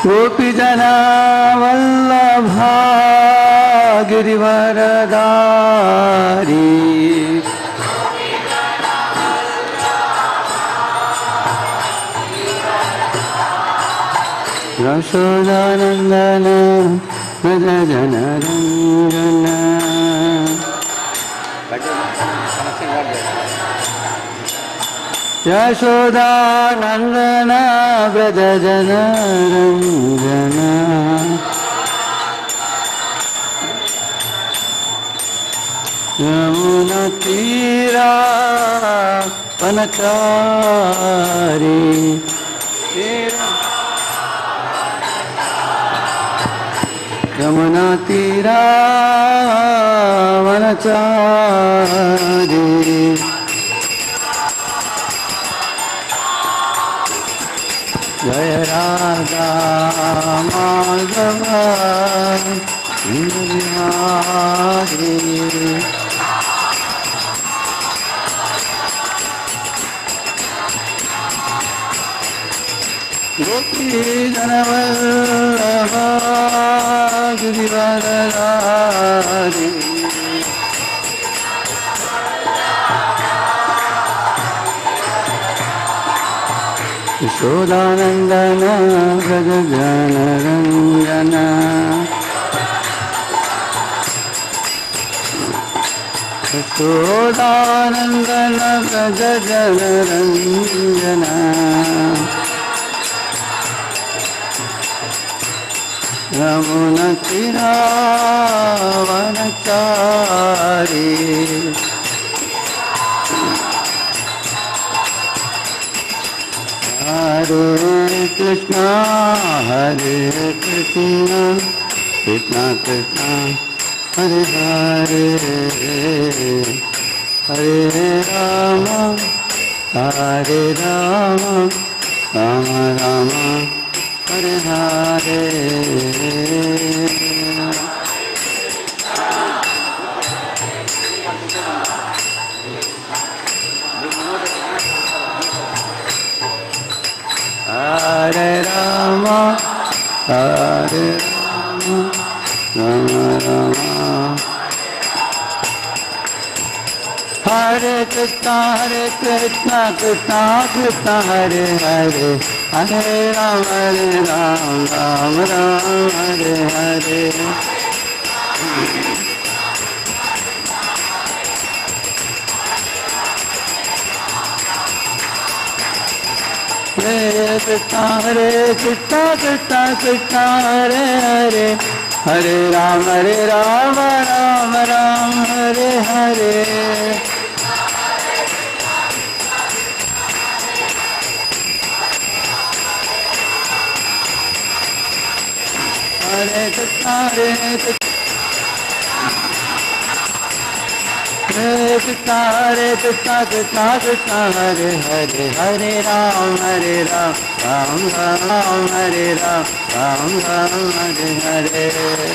गोपीजना वल्लभा गिरिवरधारी यशोदानंदन व्रज जनरंजन यशोदानंदन व्रज जनरंजन यमुना तीरा वनचारी यमुना तीरा वनचारी जय राधा माधव बिहारी गोपी जनवल्लभा गिरिवरधारी यशोदानंदन व्रज जनरंजन यशोदानंदन व्रज जनरंजन यमुना तीरा वनचारी हरे कृष्णा कृष्णा कृष्णा हरे हरे हरे राम राम राम हरे हरे हरे राम राम राम हरे कृष्णा कृष्णा कृष्णा हरे हरे हरे राम राम हरे हरे हरे कृष्णा कृष्णा कृष्णा हरे हरे हरे राम राम हरे हरे हरे कृष्णा कृष्णा कृष्णा हरे हरे हरे राम राम हरे राम हरे हरे हरे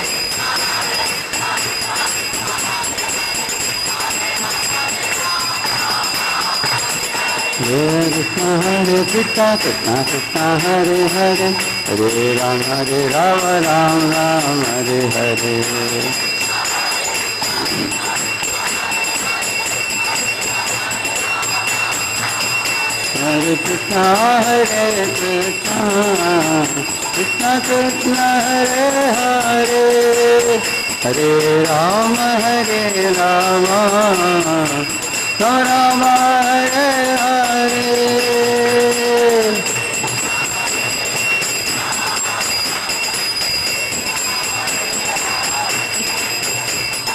कृष्णा कृष्णा हरे हरे हरे राम राम हरे हरे हरे कृष्णा कृष्णा कृष्णा हरे हरे हरे राम राम हरे हरे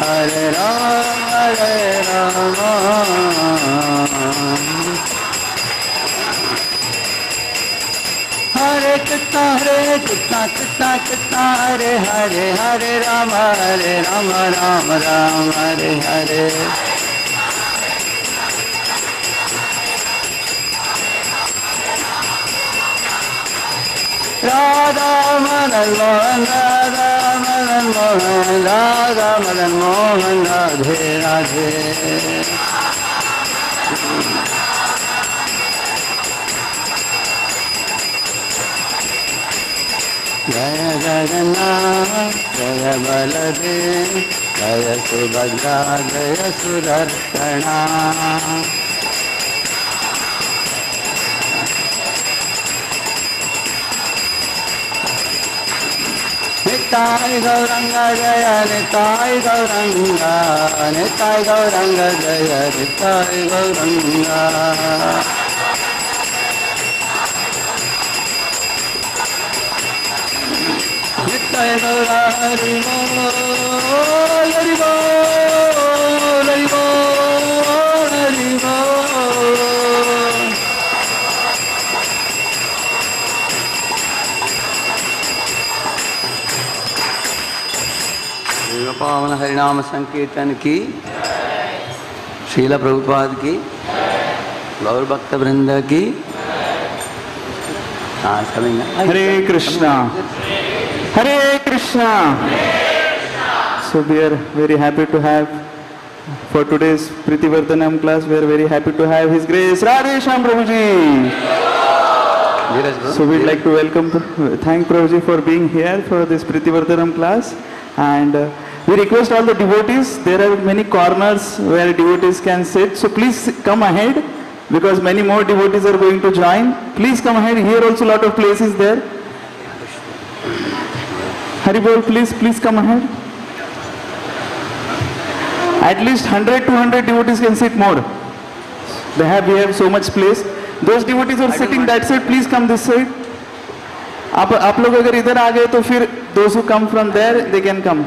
हरे राम हरे Krishna Krishna Hare Hare Hare Ram Ram Hare Hare Radha Madan Mohan, Radha Madan Mohan, Radha Madan Mohan, Radhe Radhe. Jaya Jagannath, Jaya Baladev, Jaya Subhadra, Jaya Sudarshana. Nitai Gauranga Jaya, Nitai Gauranga, Nitai Gauranga Jaya, Nitai Gauranga. Nitai Gaura Hari Bol, Hari Bol, Hari Bol, Hari Bol. पावन हरिनाम संकीर्तन की, श्रील प्रभुपाद की, गौर भक्त वृंद की. Hare Krishna. Hare Krishna. So we are very happy to have for today's Pritivardanam class. We are very happy to have His Grace Radheshyam Prabhuji. So we'd like to welcome, thank Prabhuji for being here for this Pritivardanam class, and we request all the devotees. There are many corners where devotees can sit. So please come ahead, because many more devotees are going to join. Please come ahead. Here also a lot of places there. Haribol, please come ahead. At least 100-200 devotees can sit more. We have so much place. Those devotees are sitting that side. Please come this side. आप लोग अगर इधर आ गए तो फिर those who come from there they can come.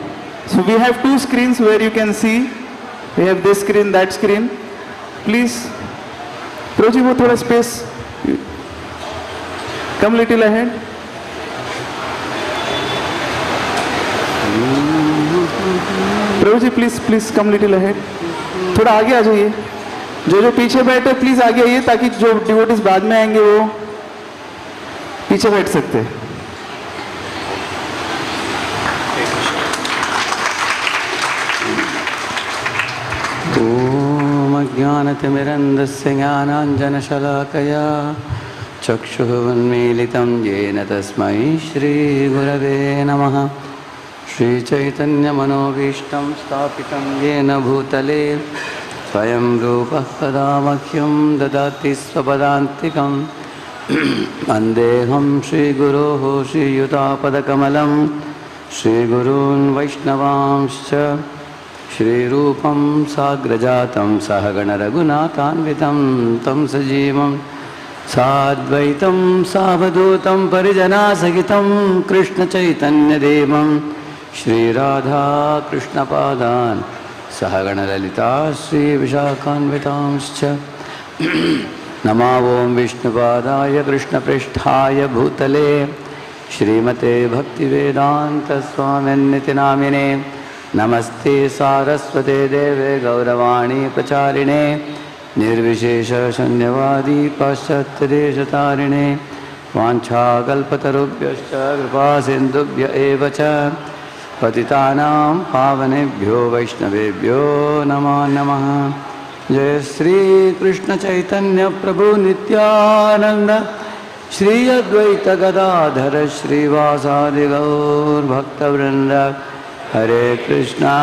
So we have two screens where you can see. We have this screen, that screen. Please, Prabhuji, वो थोड़ा space. Come little ahead. Prabhuji, please come little ahead. थोड़ा आगे आ जाइए. जो पीछे बैठे please आगे आइए, ताकि जो डिवोटीज बाद में आएंगे वो पीछे बैठ सकते हैं. ओम अज्ञानतिमिरन्धस्य ज्ञानाञ्जनशलाकया चक्षुरुन्मीलितं येन तस्मै श्रीगुरवे नमः. श्रीचैतन्यमनोभीष्टं स्थापितं येन भूतले स्वयं रूपः कदा मह्यं ददाति स्वपदान्तिकं. वन्देऽहं श्रीगुरोः श्रीयुतापदकमलं श्रीगुरून् वैष्णवांश्च श्रीरूपं साग्रजातं सहगणरघुनाथान्वितं तं सजीवं साद्वैतं सावधूतं परिजनासहितं कृष्णचैतन्यदेवं श्रीराधाकृष्णपादान् सहगणललिता श्रीविशाखान्वितांश्च. नमो ॐ विष्णुपादाय कृष्णपृष्ठाय भूतले श्रीमते भक्तिवेदान्तस्वामिन्निति नामिने. नमस्ते सारस्वते देवे गौरवाणी प्रचारिणे निर्विशेषशून्यवादी पाश्चात्यदेशतारिणे. वाञ्छाकल्पतरुभ्यश्च कृपासिन्धुभ्य एव च पतितानां पावनेभ्यो वैष्णवेभ्यो नमो नमः. जय श्री कृष्ण चैतन्य प्रभु नित्यानंद श्री अद्वैत गदाधर श्रीवासादि गौर भक्तवृंद. हरे कृष्णा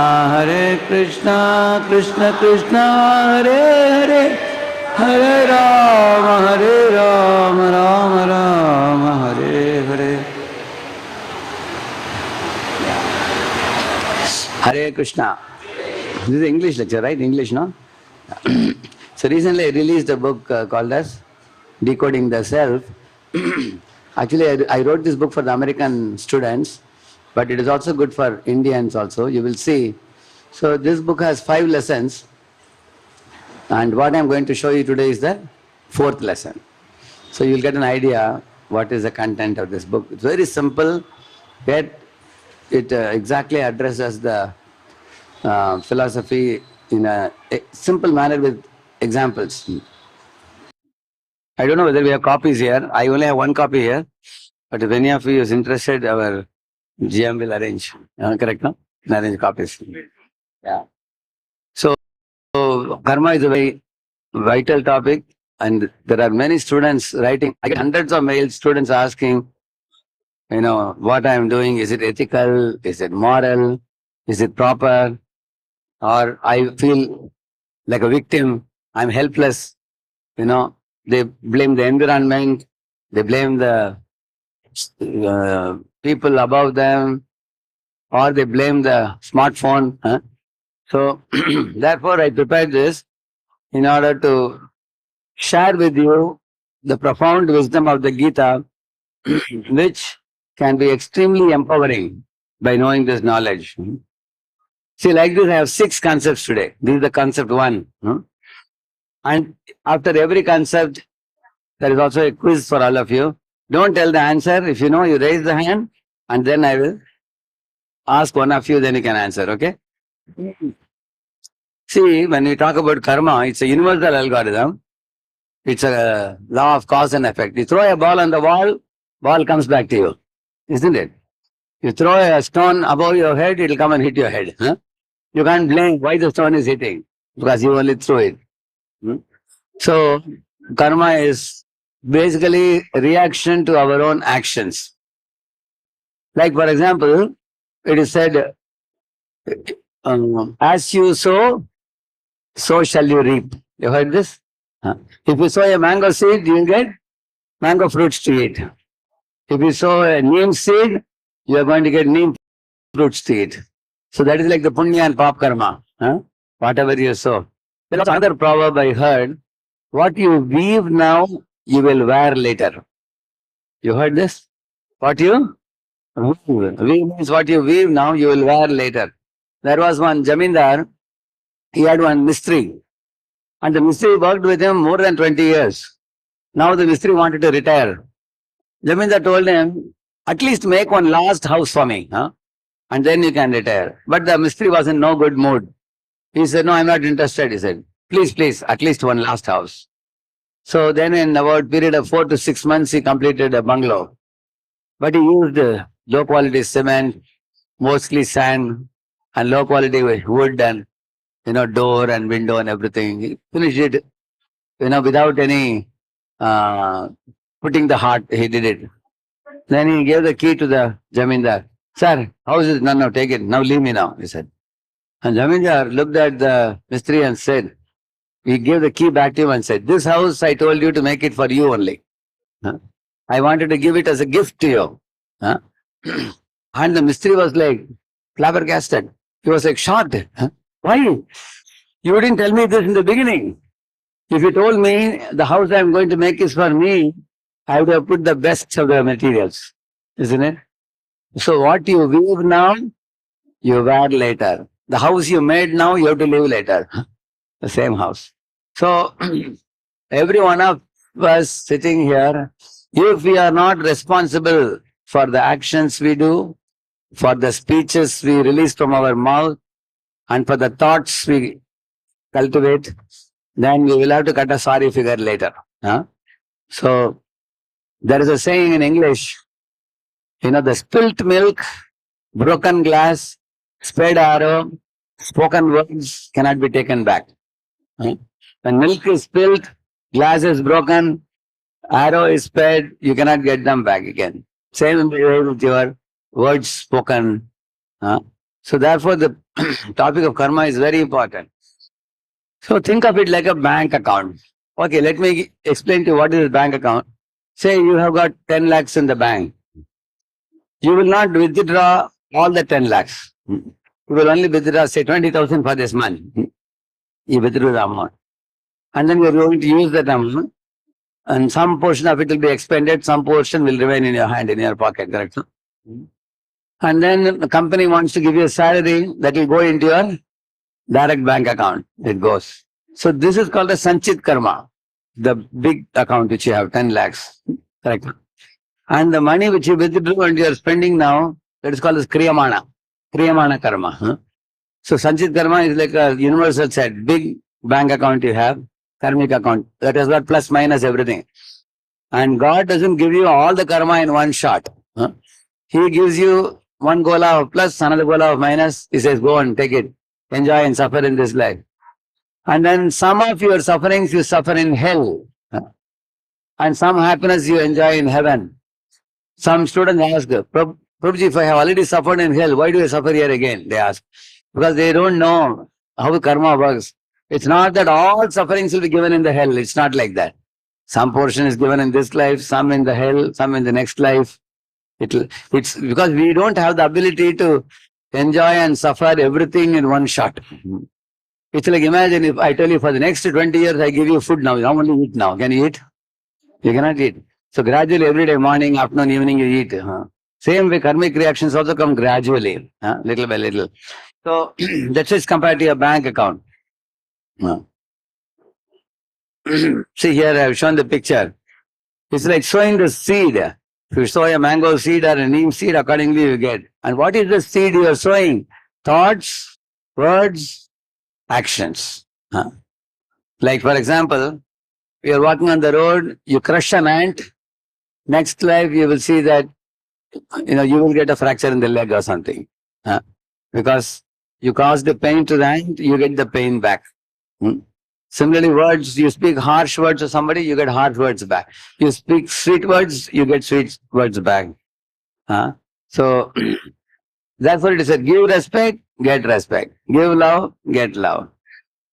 कृष्ण कृष्ण हरे हरे, हरे Ram Ram Ram Hare Hare. Hare Krishna. This is English lecture, right? English, no? So recently I released a book called as Decoding the Self. Actually, I wrote this book for the American students, but it is also good for Indians also. You will see. So this book has 5 lessons, and what I am going to show you today is the 4th lesson. So you will get an idea what is the content of this book. It's very simple, yet it exactly addresses the philosophy in a simple manner with examples. I don't know whether we have copies here. I only have one copy here. But if any of you is interested, our GM will arrange. Correct, no? Arrange copies. Yeah. So karma is a very vital topic, and there are many students writing. I get hundreds of mails, students asking, what I am doing, is it ethical? Is it moral? Is it proper? Or I feel like a victim. I'm helpless. They blame the environment. They blame the people above them, or they blame the smartphone. Huh? So, therefore, I prepared this in order to share with you the profound wisdom of the Gita, which can be extremely empowering by knowing this knowledge. See, like this, I have 6 concepts today. This is the concept 1. And after every concept, there is also a quiz for all of you. Don't tell the answer. If you know, you raise the hand, and then I will ask one of you, then you can answer, okay? See, when we talk about karma, it's a universal algorithm. It's a law of cause and effect. You throw a ball on the wall, ball comes back to you, isn't it? You throw a stone above your head, it will come and hit your head. Huh? You can't blame why the stone is hitting, because you only threw it. So, karma is basically reaction to our own actions. Like, for example, it is said, as you sow, so shall you reap. You heard this? If you sow a mango seed, you will get mango fruits to eat. If you sow a neem seed, you are going to get neem fruits to eat. So that is like the punya and pap karma. Whatever you sow. There was another proverb I heard. What you weave now, you will wear later. You heard this? What you weave means what you weave now, you will wear later. There was one Jamindar, he had one mistri. And the mistri worked with him more than 20 years. Now the mistri wanted to retire. Jamindar told him, at least make one last house for me, and then you can retire. But the mistri was in no good mood. He said, no, I'm not interested. He said, please, at least one last house. So then in about period of 4 to 6 months, he completed a bungalow. But he used low quality cement, mostly sand, and low quality wood and, door and window and everything. He finished it, without any putting the heart, he did it. Then he gave the key to the Jamindar. Sir, how is it? No, take it. Now leave me now, he said. And Jamindar looked at the mistri and said, he gave the key back to him and said, this house I told you to make it for you only. I wanted to give it as a gift to you. And the mistri was like flabbergasted. He was like shocked. Why? You didn't tell me this in the beginning. If you told me the house I am going to make is for me, I would have put the best of the materials, isn't it? So what you weave now, you wear later. The house you made now, you have to live later. The same house. So every one of us sitting here, if we are not responsible for the actions we do, for the speeches we release from our mouth, and for the thoughts we cultivate, then we will have to cut a sorry figure later. So there is a saying in English, the spilt milk, broken glass, sped arrow, spoken words cannot be taken back. When milk is spilled, glass is broken, arrow is sped, you cannot get them back again. Same way with your words spoken. So therefore, the topic of karma is very important. So think of it like a bank account. Okay, let me explain to you what is a bank account. Say you have got 10 lakhs in the bank. You will not withdraw all the 10 lakhs. You will only withdraw, say, 20,000 for this month. You withdraw the amount. And then you are going to use that amount. And some portion of it will be expended, some portion will remain in your hand, in your pocket, correct? And then the company wants to give you a salary that will go into your direct bank account. It goes. So this is called a Sanchit Karma, the big account which you have, 10 lakhs. Correct. And the money which you withdrew and you are spending now, that is called as Kriyamana Karma. So Sanchit Karma is like a universal set, big bank account you have, karmic account. That has got plus minus everything. And God doesn't give you all the karma in one shot. He gives you one gola of plus, another gola of minus. He says, go and take it. Enjoy and suffer in this life. And then some of your sufferings you suffer in hell. And some happiness you enjoy in heaven. Some students ask, Prabhuji, if I have already suffered in hell, why do I suffer here again? They ask. Because they don't know how karma works. It's not that all sufferings will be given in the hell. It's not like that. Some portion is given in this life, some in the hell, some in the next life. It's because we don't have the ability to enjoy and suffer everything in one shot. It's like, imagine if I tell you for the next 20 years I give you food now, you only eat now. Can you eat? You cannot eat. So gradually every day, morning, afternoon, evening you eat. Same way karmic reactions also come gradually, little by little. So that's just compared to your bank account. See here I have shown the picture. It's like sowing the seed. If you sow a mango seed or a neem seed, accordingly you get. And what is the seed you are sowing? Thoughts, words, actions. Like for example, you are walking on the road, you crush an ant. Next life you will see that you will get a fracture in the leg or something. Because you caused the pain to the ant, you get the pain back. Similarly, words, you speak harsh words to somebody, you get harsh words back. You speak sweet words, you get sweet words back. So, that's what it is. Give respect, get respect. Give love, get love.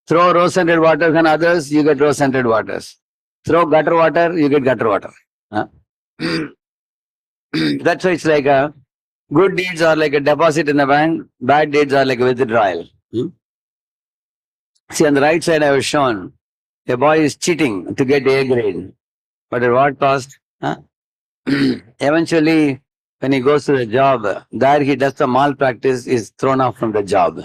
Throw rose-scented waters on others, you get rose-scented waters. Throw gutter water, you get gutter water. That's why it's like good deeds are like a deposit in the bank, bad deeds are like a withdrawal. See, on the right side I have shown, a boy is cheating to get A grade. But at what cost? Eventually, when he goes to the job, there he does the malpractice, is thrown off from the job.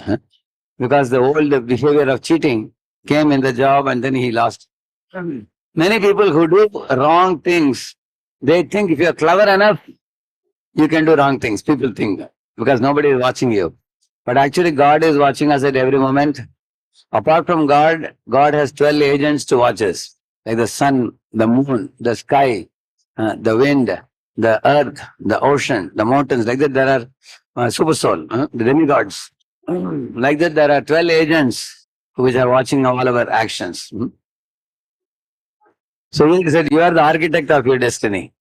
Because the old behavior of cheating came in the job and then he lost. Many people who do wrong things, they think if you are clever enough, you can do wrong things. People think, because nobody is watching you. But actually God is watching us at every moment. Apart from God, God has 12 agents to watch us, like the sun, the moon, the sky, the wind, the earth, the ocean, the mountains. Like that there are super soul, the demigods. Like that there are 12 agents which are watching all our actions. So he said, you are the architect of your destiny.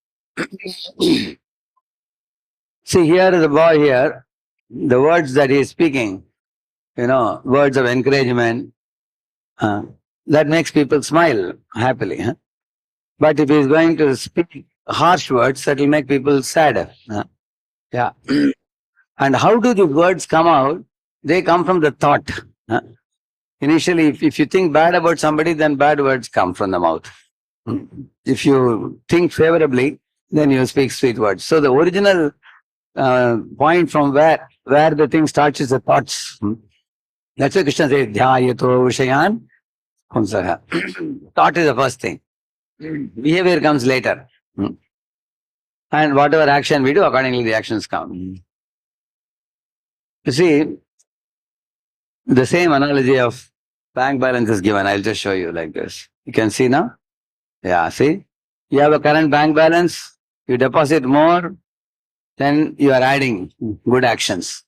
See, here is a boy here, the words that he is speaking, words of encouragement, that makes people smile happily. But if he is going to speak harsh words, that will make people sad. Yeah. And how do the words come out? They come from the thought. Initially, if you think bad about somebody, then bad words come from the mouth. If you think favorably, then you speak sweet words. So the original point from where the thing starts is the thoughts. That's why Krishna says, Dhyayato Vishayan Humsaha. Thought is the first thing. Behavior comes later. And whatever action we do, accordingly the actions come. You see, the same analogy of bank balance is given. I'll just show you like this. You can see now? Yeah, see? You have a current bank balance, you deposit more, then you are adding good actions.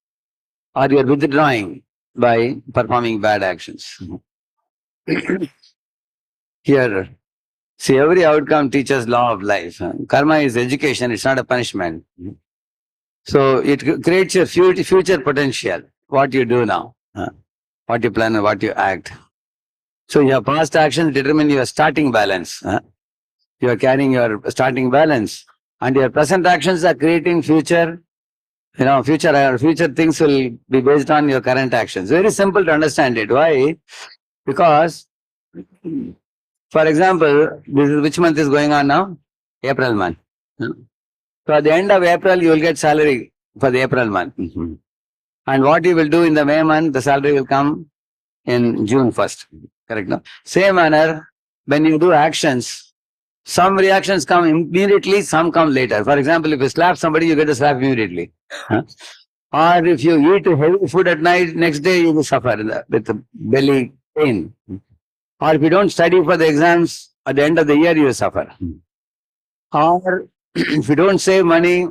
Or you are withdrawing by performing bad actions. Here, see, every outcome teaches law of life. Karma is education, it's not a punishment. So it creates your future potential, what you do now, what you plan and what you act. So your past actions determine your starting balance. You are carrying your starting balance, and your present actions are creating future. Future things will be based on your current actions. Very simple to understand it. Why? Because, for example, which month is going on now? April month. So at the end of April, you will get salary for the April month. And what you will do in the May month, the salary will come in June 1st. Correct? No? Same manner, when you do actions, some reactions come immediately, some come later. For example, if you slap somebody, you get a slap immediately. Or if you eat heavy food at night, next day you will suffer with the belly pain. Or if you don't study for the exams, at the end of the year you will suffer. Or if you don't save money,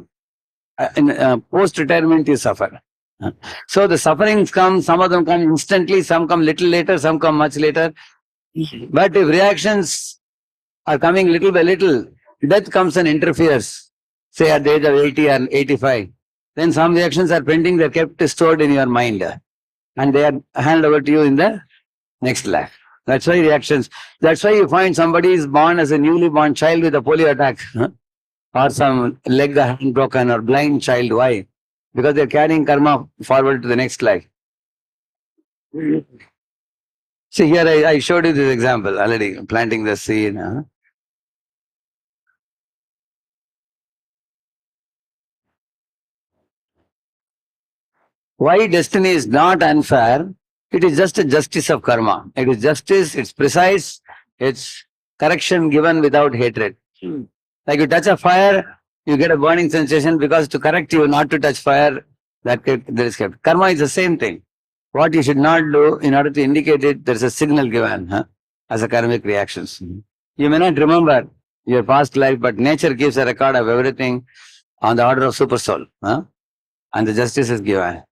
post-retirement you suffer. So the sufferings come, some of them come instantly, some come little later, some come much later. But if reactions are coming little by little, death comes and interferes, say at the age of 80 and 85. Then some reactions are pending, they're kept stored in your mind and they are handed over to you in the next life. That's why reactions. That's why you find somebody is born as a newly born child with a polio attack, or some leg or hand broken or blind child. Why? Because they're carrying karma forward to the next life. See here, I showed you this example already, planting the seed. Why destiny is not unfair? It is just a justice of karma. It is justice, it's precise, it's correction given without hatred. Like you touch a fire, you get a burning sensation because to correct you not to touch fire, that is kept. Karma is the same thing. What you should not do, in order to indicate it, there is a signal given as a karmic reactions. You may not remember your past life, but nature gives a record of everything on the order of super soul. And the justice is given.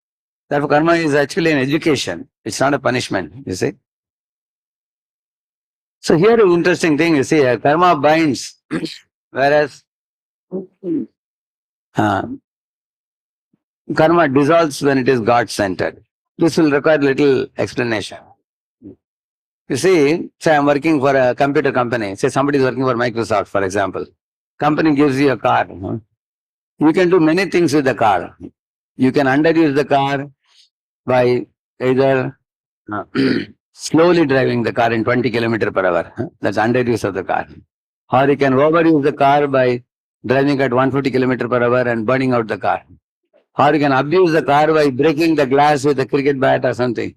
Therefore, karma is actually an education. It's not a punishment, you see. So here is interesting thing, you see, karma binds, whereas uh, karma dissolves when it is God-centered. This will require little explanation. You see, say I'm working for a computer company. Say somebody is working for Microsoft, for example. Company gives you a car. You can do many things with the car. You can underuse the car by either slowly driving the car in 20 kilometers per hour. That's underuse of the car. Or you can overuse the car by driving at 150 kilometers per hour and burning out the car. Or you can abuse the car by breaking the glass with a cricket bat or something.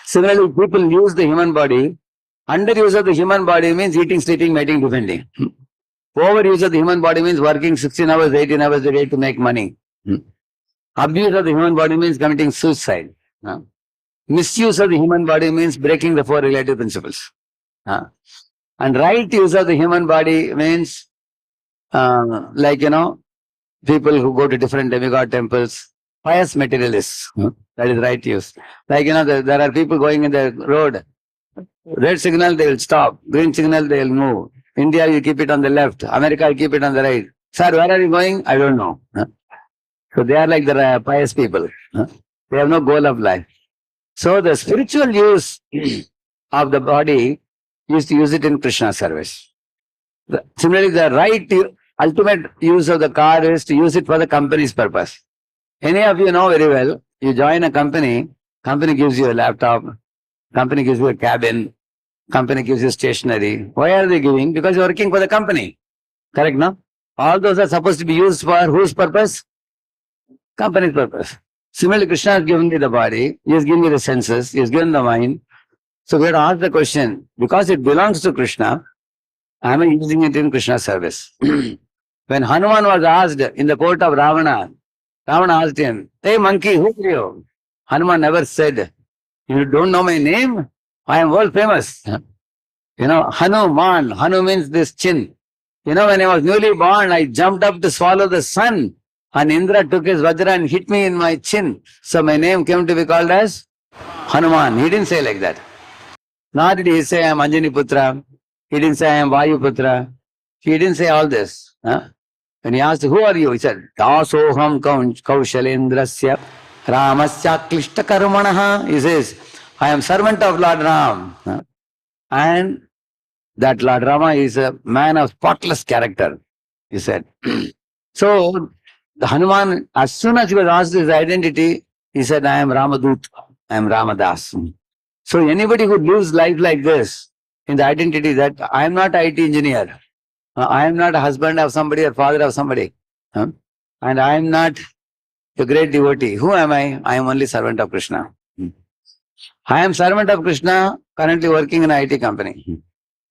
Similarly, people use the human body. Underuse of the human body means eating, sleeping, mating, defending. Overuse of the human body means working 16 hours, 18 hours a day to make money. Abuse of the human body means committing suicide. Misuse of the human body means breaking the four relative principles. And right use of the human body means, like, people who go to different demigod temples, pious materialists. That is right use. Like, there are people going in the road. Red signal, they will stop. Green signal, they will move. India, you keep it on the left. America, you keep it on the right. Sir, where are you going? I don't know. So they are like the pious people. They have no goal of life. So the spiritual use of the body is to use it in Krishna service. Similarly, the ultimate use of the car is to use it for the company's purpose. Any of you know very well, you join a company gives you a laptop, company gives you a cabin, company gives you stationery. Why are they giving? Because you're working for the company. Correct, no? All those are supposed to be used for whose purpose? Company's purpose. Similarly, Krishna has given me the body, he has given me the senses, he has given the mind. So we have to ask the question, because it belongs to Krishna, I am using it in Krishna service. When Hanuman was asked in the court of Ravana, Ravana asked him, "Hey monkey, who are you?" Hanuman never said, "You don't know my name? I am world famous." Hanuman, Hanu means this chin. When I was newly born, I jumped up to swallow the sun. And Indra took his vajra and hit me in my chin. So my name came to be called as Hanuman. He didn't say like that. Nor did he say I am Anjani Putra. He didn't say I am Vayu Putra. He didn't say all this. When he asked, who are you? He said, Dasoham Kaushalendrasya Ramasya Klishta Karmanaha. He says, I am servant of Lord Ram. And that Lord Rama is a man of spotless character, he said. So, the Hanuman, as soon as he was asked his identity, he said, I am Ramadut, I am Ramadas. So anybody who lives life like this, in the identity that I am not IT engineer, I am not a husband of somebody or father of somebody, and I am not a great devotee. Who am I? I am only servant of Krishna. I am servant of Krishna, currently working in an IT company.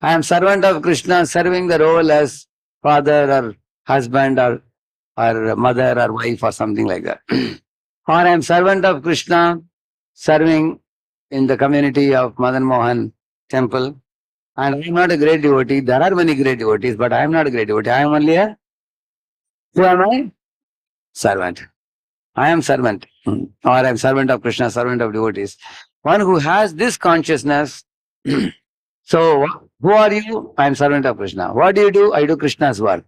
I am servant of Krishna, serving the role as father or husband or mother or wife or something like that. Or I am servant of Krishna, serving in the community of Madan Mohan temple. And I am not a great devotee. There are many great devotees, but I am not a great devotee. I am only a, who am I? Servant. I am servant. Or I am servant of Krishna, servant of devotees. One who has this consciousness. So, who are you? I am servant of Krishna. What do? I do Krishna's work.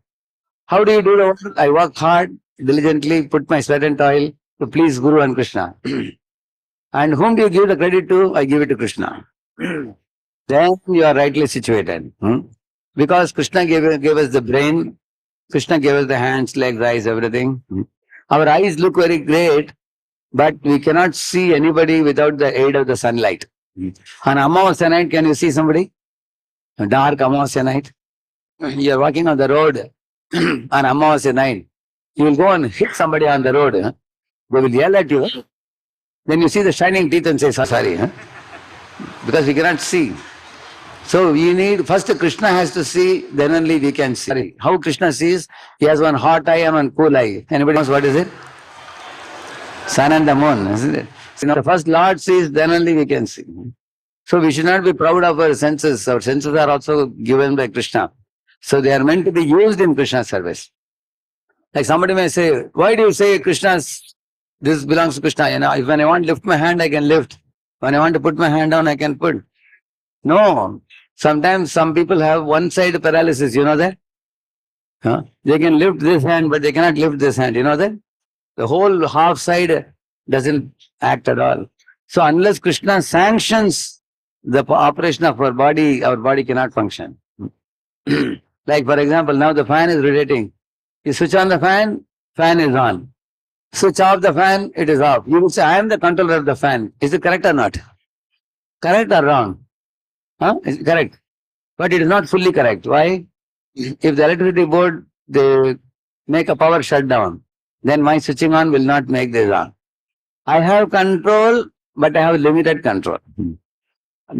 How do you do the work? I work hard, diligently, put my sweat and toil to please Guru and Krishna. And whom do you give the credit to? I give it to Krishna. Then you are rightly situated. Because Krishna gave us the brain, Krishna gave us the hands, legs, eyes, everything. Our eyes look very great, but we cannot see anybody without the aid of the sunlight. On Amavasya night, can you see somebody? A dark Amavasya night. You are walking on the road on Amavasya night. You will go and hit somebody on the road. They will yell at you. Then you see the shining teeth and say, sorry. Because we cannot see. So you need, first Krishna has to see, then only we can see. How Krishna sees? He has one hot eye and one cool eye. Anybody knows what is it? Sun and the moon, isn't it? So the first Lord sees, then only we can see. So we should not be proud of our senses. Our senses are also given by Krishna. So they are meant to be used in Krishna's service. Like somebody may say, why do you say Krishna's, this belongs to Krishna? If when I want to lift my hand, I can lift. When I want to put my hand down, I can put. No. Sometimes some people have one-side paralysis, you know that? They can lift this hand, but they cannot lift this hand, you know that? The whole half side doesn't act at all. So unless Krishna sanctions the operation of our body cannot function. Like for example, now the fan is rotating. You switch on the fan, fan is on. Switch off the fan, it is off. You will say, I am the controller of the fan. Is it correct or not? Correct or wrong? Is it correct? But it is not fully correct. Why? If the electricity board, they make a power shutdown, then my switching on will not make this on. I have control, but I have limited control.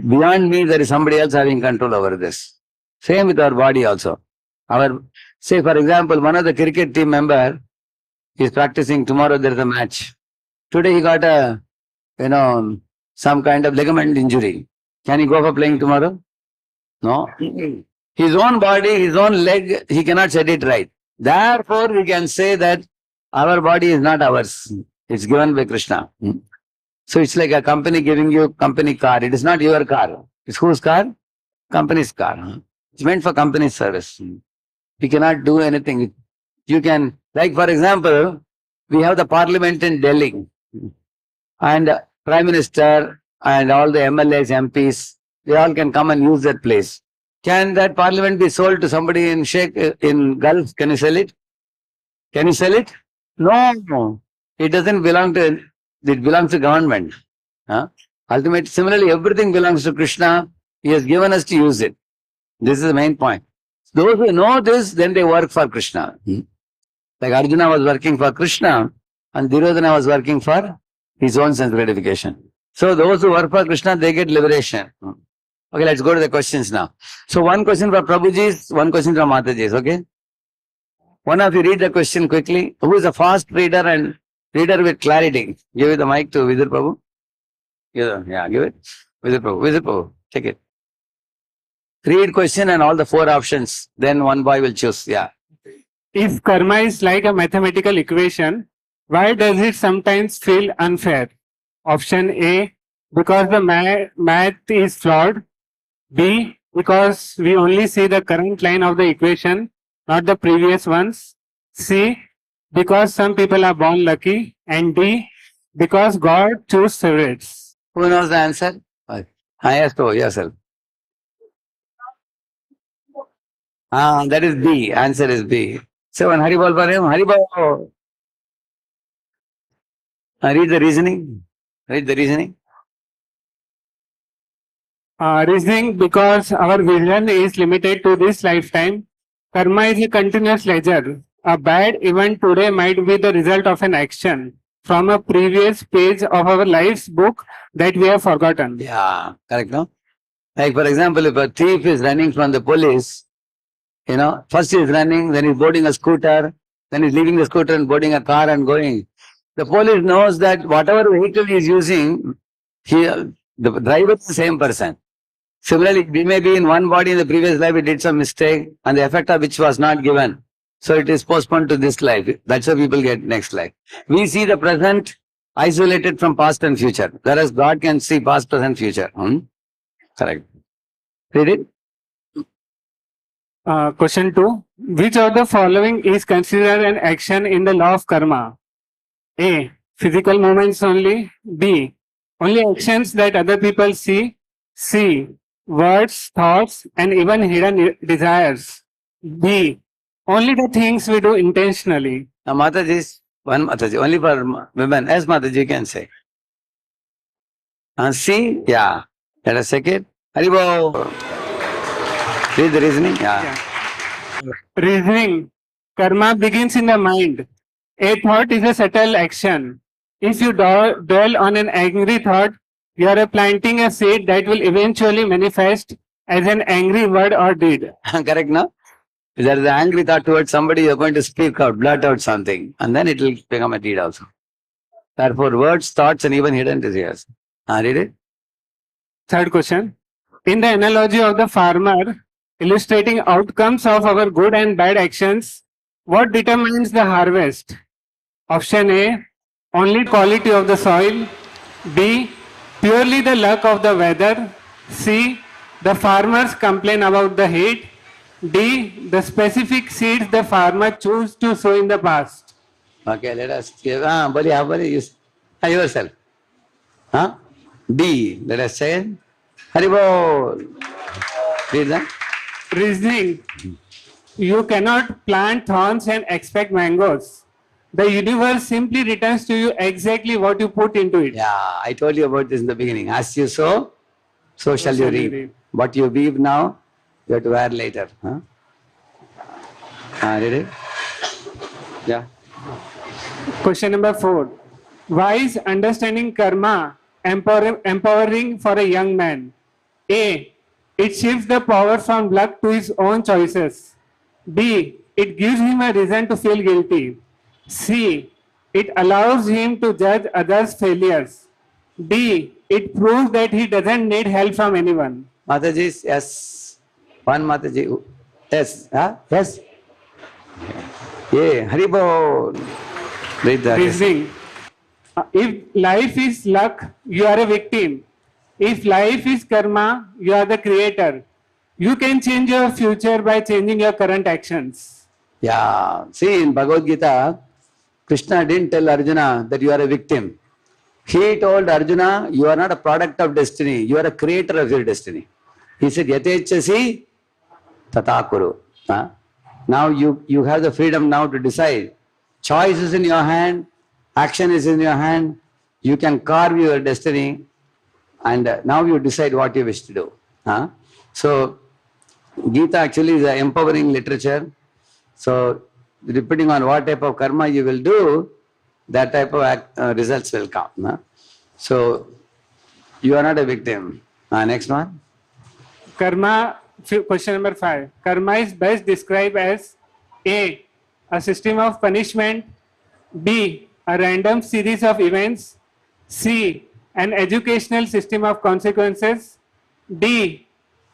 Beyond me, there is somebody else having control over this. Same with our body also. Say for example, one of the cricket team member is practicing, tomorrow there is a match. Today he got some kind of ligament injury. Can he go for playing tomorrow? No. His own body, his own leg, he cannot set it right. Therefore, we can say that our body is not ours. It's given by Krishna. So it's like a company giving you company car. It is not your car. It's whose car? Company's car. It's meant for company service. You cannot do anything. You can, like for example, we have the parliament in Delhi. And Prime Minister and all the MLAs, MPs, they all can come and use that place. Can that parliament be sold to somebody in Gulf? Can you sell it? Can you sell it? No. It doesn't belong to, it belongs to government. Ultimately, similarly, everything belongs to Krishna. He has given us to use it. This is the main point. Those who know this, then they work for Krishna. Like Arjuna was working for Krishna and Duryodhana was working for his own sense gratification. So those who work for Krishna, they get liberation. Okay, let's go to the questions now. So one question for Prabhuji's, one question from Mataji's, okay? One of you read the question quickly. Who is a fast reader and reader with clarity? Give it the mic to Vidur Prabhu. Yeah, give it. Vidur Prabhu, take it. Read question and all the 4 options. Then one boy will choose, yeah. If karma is like a mathematical equation, why does it sometimes feel unfair? Option A, because the math is flawed. B, because we only see the current line of the equation, not the previous ones. C, because some people are born lucky. And D, because God chooses favorites. Who knows the answer? Yes, to yourself. That is B. Answer is B. So one Haribol for him. Haribol. Read the reasoning. Read the reasoning. Reasoning, because our vision is limited to this lifetime. Karma is a continuous ledger. A bad event today might be the result of an action from a previous page of our life's book that we have forgotten. Yeah, correct, no? Like for example, if a thief is running from the police, first he is running, then he's boarding a scooter, then he's leaving the scooter and boarding a car and going. The police knows that whatever vehicle he is using, the driver is the same person. Similarly, we may be in one body in the previous life, we did some mistake, and the effect of which was not given. So it is postponed to this life. That's how people get next life. We see the present isolated from past and future, whereas God can see past, present, future. Correct. Read it. Question 2. Which of the following is considered an action in the law of karma? A. Physical movements only. B. Only actions that other people see. C. Words, thoughts, and even hidden desires. D. Only the things we do intentionally. Now, Mataji, one Mataji, only for women. As Mataji, you can say. See, yeah. Let us check it. Haribo. Read the reasoning. Yeah. Reasoning. Karma begins in the mind. A thought is a subtle action. If you dwell on an angry thought, you are planting a seed that will eventually manifest as an angry word or deed. Correct, no? If there is an angry thought towards somebody, you're going to speak out, blurt out something, and then it will become a deed also. Therefore, words, thoughts, and even hidden desires. Read it. Third question. In the analogy of the farmer, illustrating outcomes of our good and bad actions, what determines the harvest? Option A, only quality of the soil. B, purely the luck of the weather. C, the farmers complain about the heat. D, the specific seeds the farmer chose to sow in the past. Okay, let us give. Yourself. Huh? D. Let us say. Haribo. Read that. Reasoning. You cannot plant thorns and expect mangoes. The universe simply returns to you exactly what you put into it. Yeah, I told you about this in the beginning. As you sow, so shall you reap. What you weave now, you have to wear later. Huh? Read it? Yeah. Question number 4. Why is understanding karma empowering for a young man? A. It shifts the power from luck to his own choices. B. It gives him a reason to feel guilty. C. It allows him to judge others' failures. D. It proves that he doesn't need help from anyone. Mataji, yes. One Mataji. Yes. Huh? Yes. Yeah. Haribo. Read that. Reasoning. If life is luck, you are a victim. If life is karma, you are the creator. You can change your future by changing your current actions. Yeah. See, in Bhagavad Gita, Krishna didn't tell Arjuna that you are a victim. He told Arjuna, you are not a product of destiny. You are a creator of your destiny. He said, Yatechasi tatakuru. Now you have the freedom now to decide. Choice is in your hand. Action is in your hand. You can carve your destiny. And now you decide what you wish to do. So, Gita actually is an empowering literature. So, depending on what type of karma you will do, that type of results will come. So, you are not a victim. Next one. Karma, question number 5. Karma is best described as A. A system of punishment. B. A random series of events. C. An educational system of consequences. D.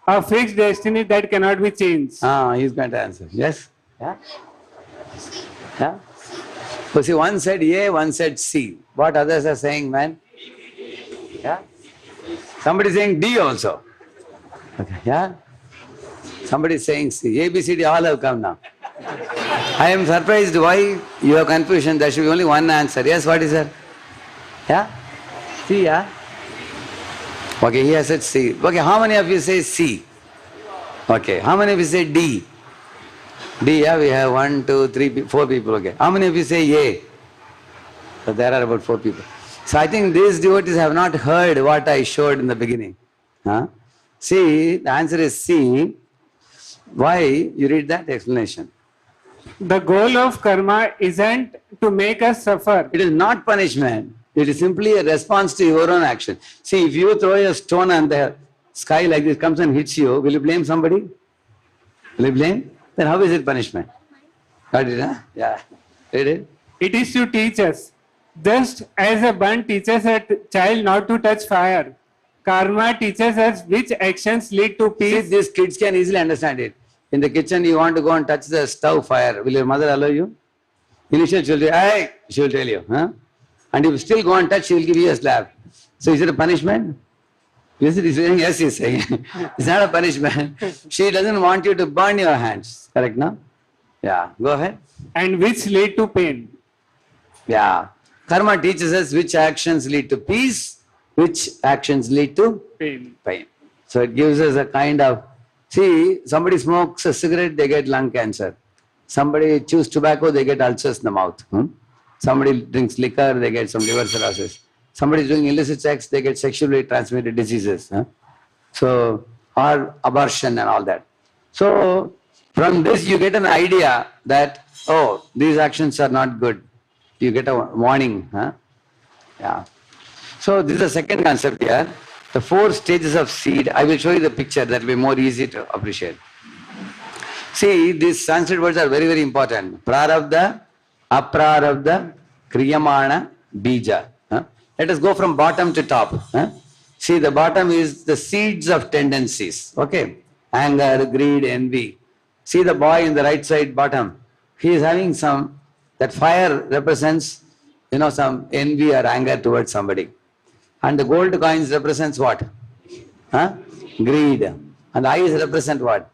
A fixed destiny that cannot be changed. He's going to answer. Yes? Yeah? Yeah? So see, one said A, one said C. What others are saying, man? Yeah? Somebody is saying D also. Okay. Yeah? Somebody is saying C. A, B, C, D, all have come now. I am surprised why you have confusion. There should be only one answer. Yes, what is that? Yeah? C, yeah? Okay, he has said C. Okay, how many of you say C? Okay, how many of you say D? D, yeah, we have 1, 2, 3, 4 people. Okay, how many of you say A? So there are about 4 people. So I think these devotees have not heard what I showed in the beginning. See, the answer is C. Why? You read that explanation. The goal of karma isn't to make us suffer. It is not punishment. It is simply a response to your own action. See, if you throw a stone and the sky like this comes and hits you, will you blame somebody? Will you blame? Then how is it punishment? Got it, huh? Yeah. Read it. It is to teach us. Just as a burn teaches a child not to touch fire, karma teaches us which actions lead to See, peace. these kids can easily understand it. In the kitchen, you want to go and touch the stove fire. Will your mother allow you? Initially, she'll say, hey, she'll tell you. Huh? And if you still go and touch, she will give you a slap. So is it a punishment? Yes, he's saying, yes, he's saying. It's not a punishment. She doesn't want you to burn your hands. Correct, no? Yeah, go ahead. And which lead to pain. Yeah. Karma teaches us which actions lead to peace, which actions lead to Pain. pain. So it gives us a kind of, see, somebody smokes a cigarette, they get lung cancer. Somebody chews tobacco, they get ulcers in the mouth. Somebody drinks liquor, they get some liver cirrhosis. Somebody is doing illicit sex, they get sexually transmitted diseases. So, or abortion and all that. So, from this you get an idea that, oh, these actions are not good. You get a warning. Yeah. So, this is the second concept here. The 4 stages of seed. I will show you the picture, that will be more easy to appreciate. See, these Sanskrit words are very, very important. Prarabdha, aprarabdha, kriyamana, bija. Let us go from bottom to top. See, the bottom is the seeds of tendencies. Okay? Anger, greed, envy. See the boy in the right side bottom. He is having some, that fire represents, some envy or anger towards somebody. And the gold coins represents what? Greed. And the eyes represent what?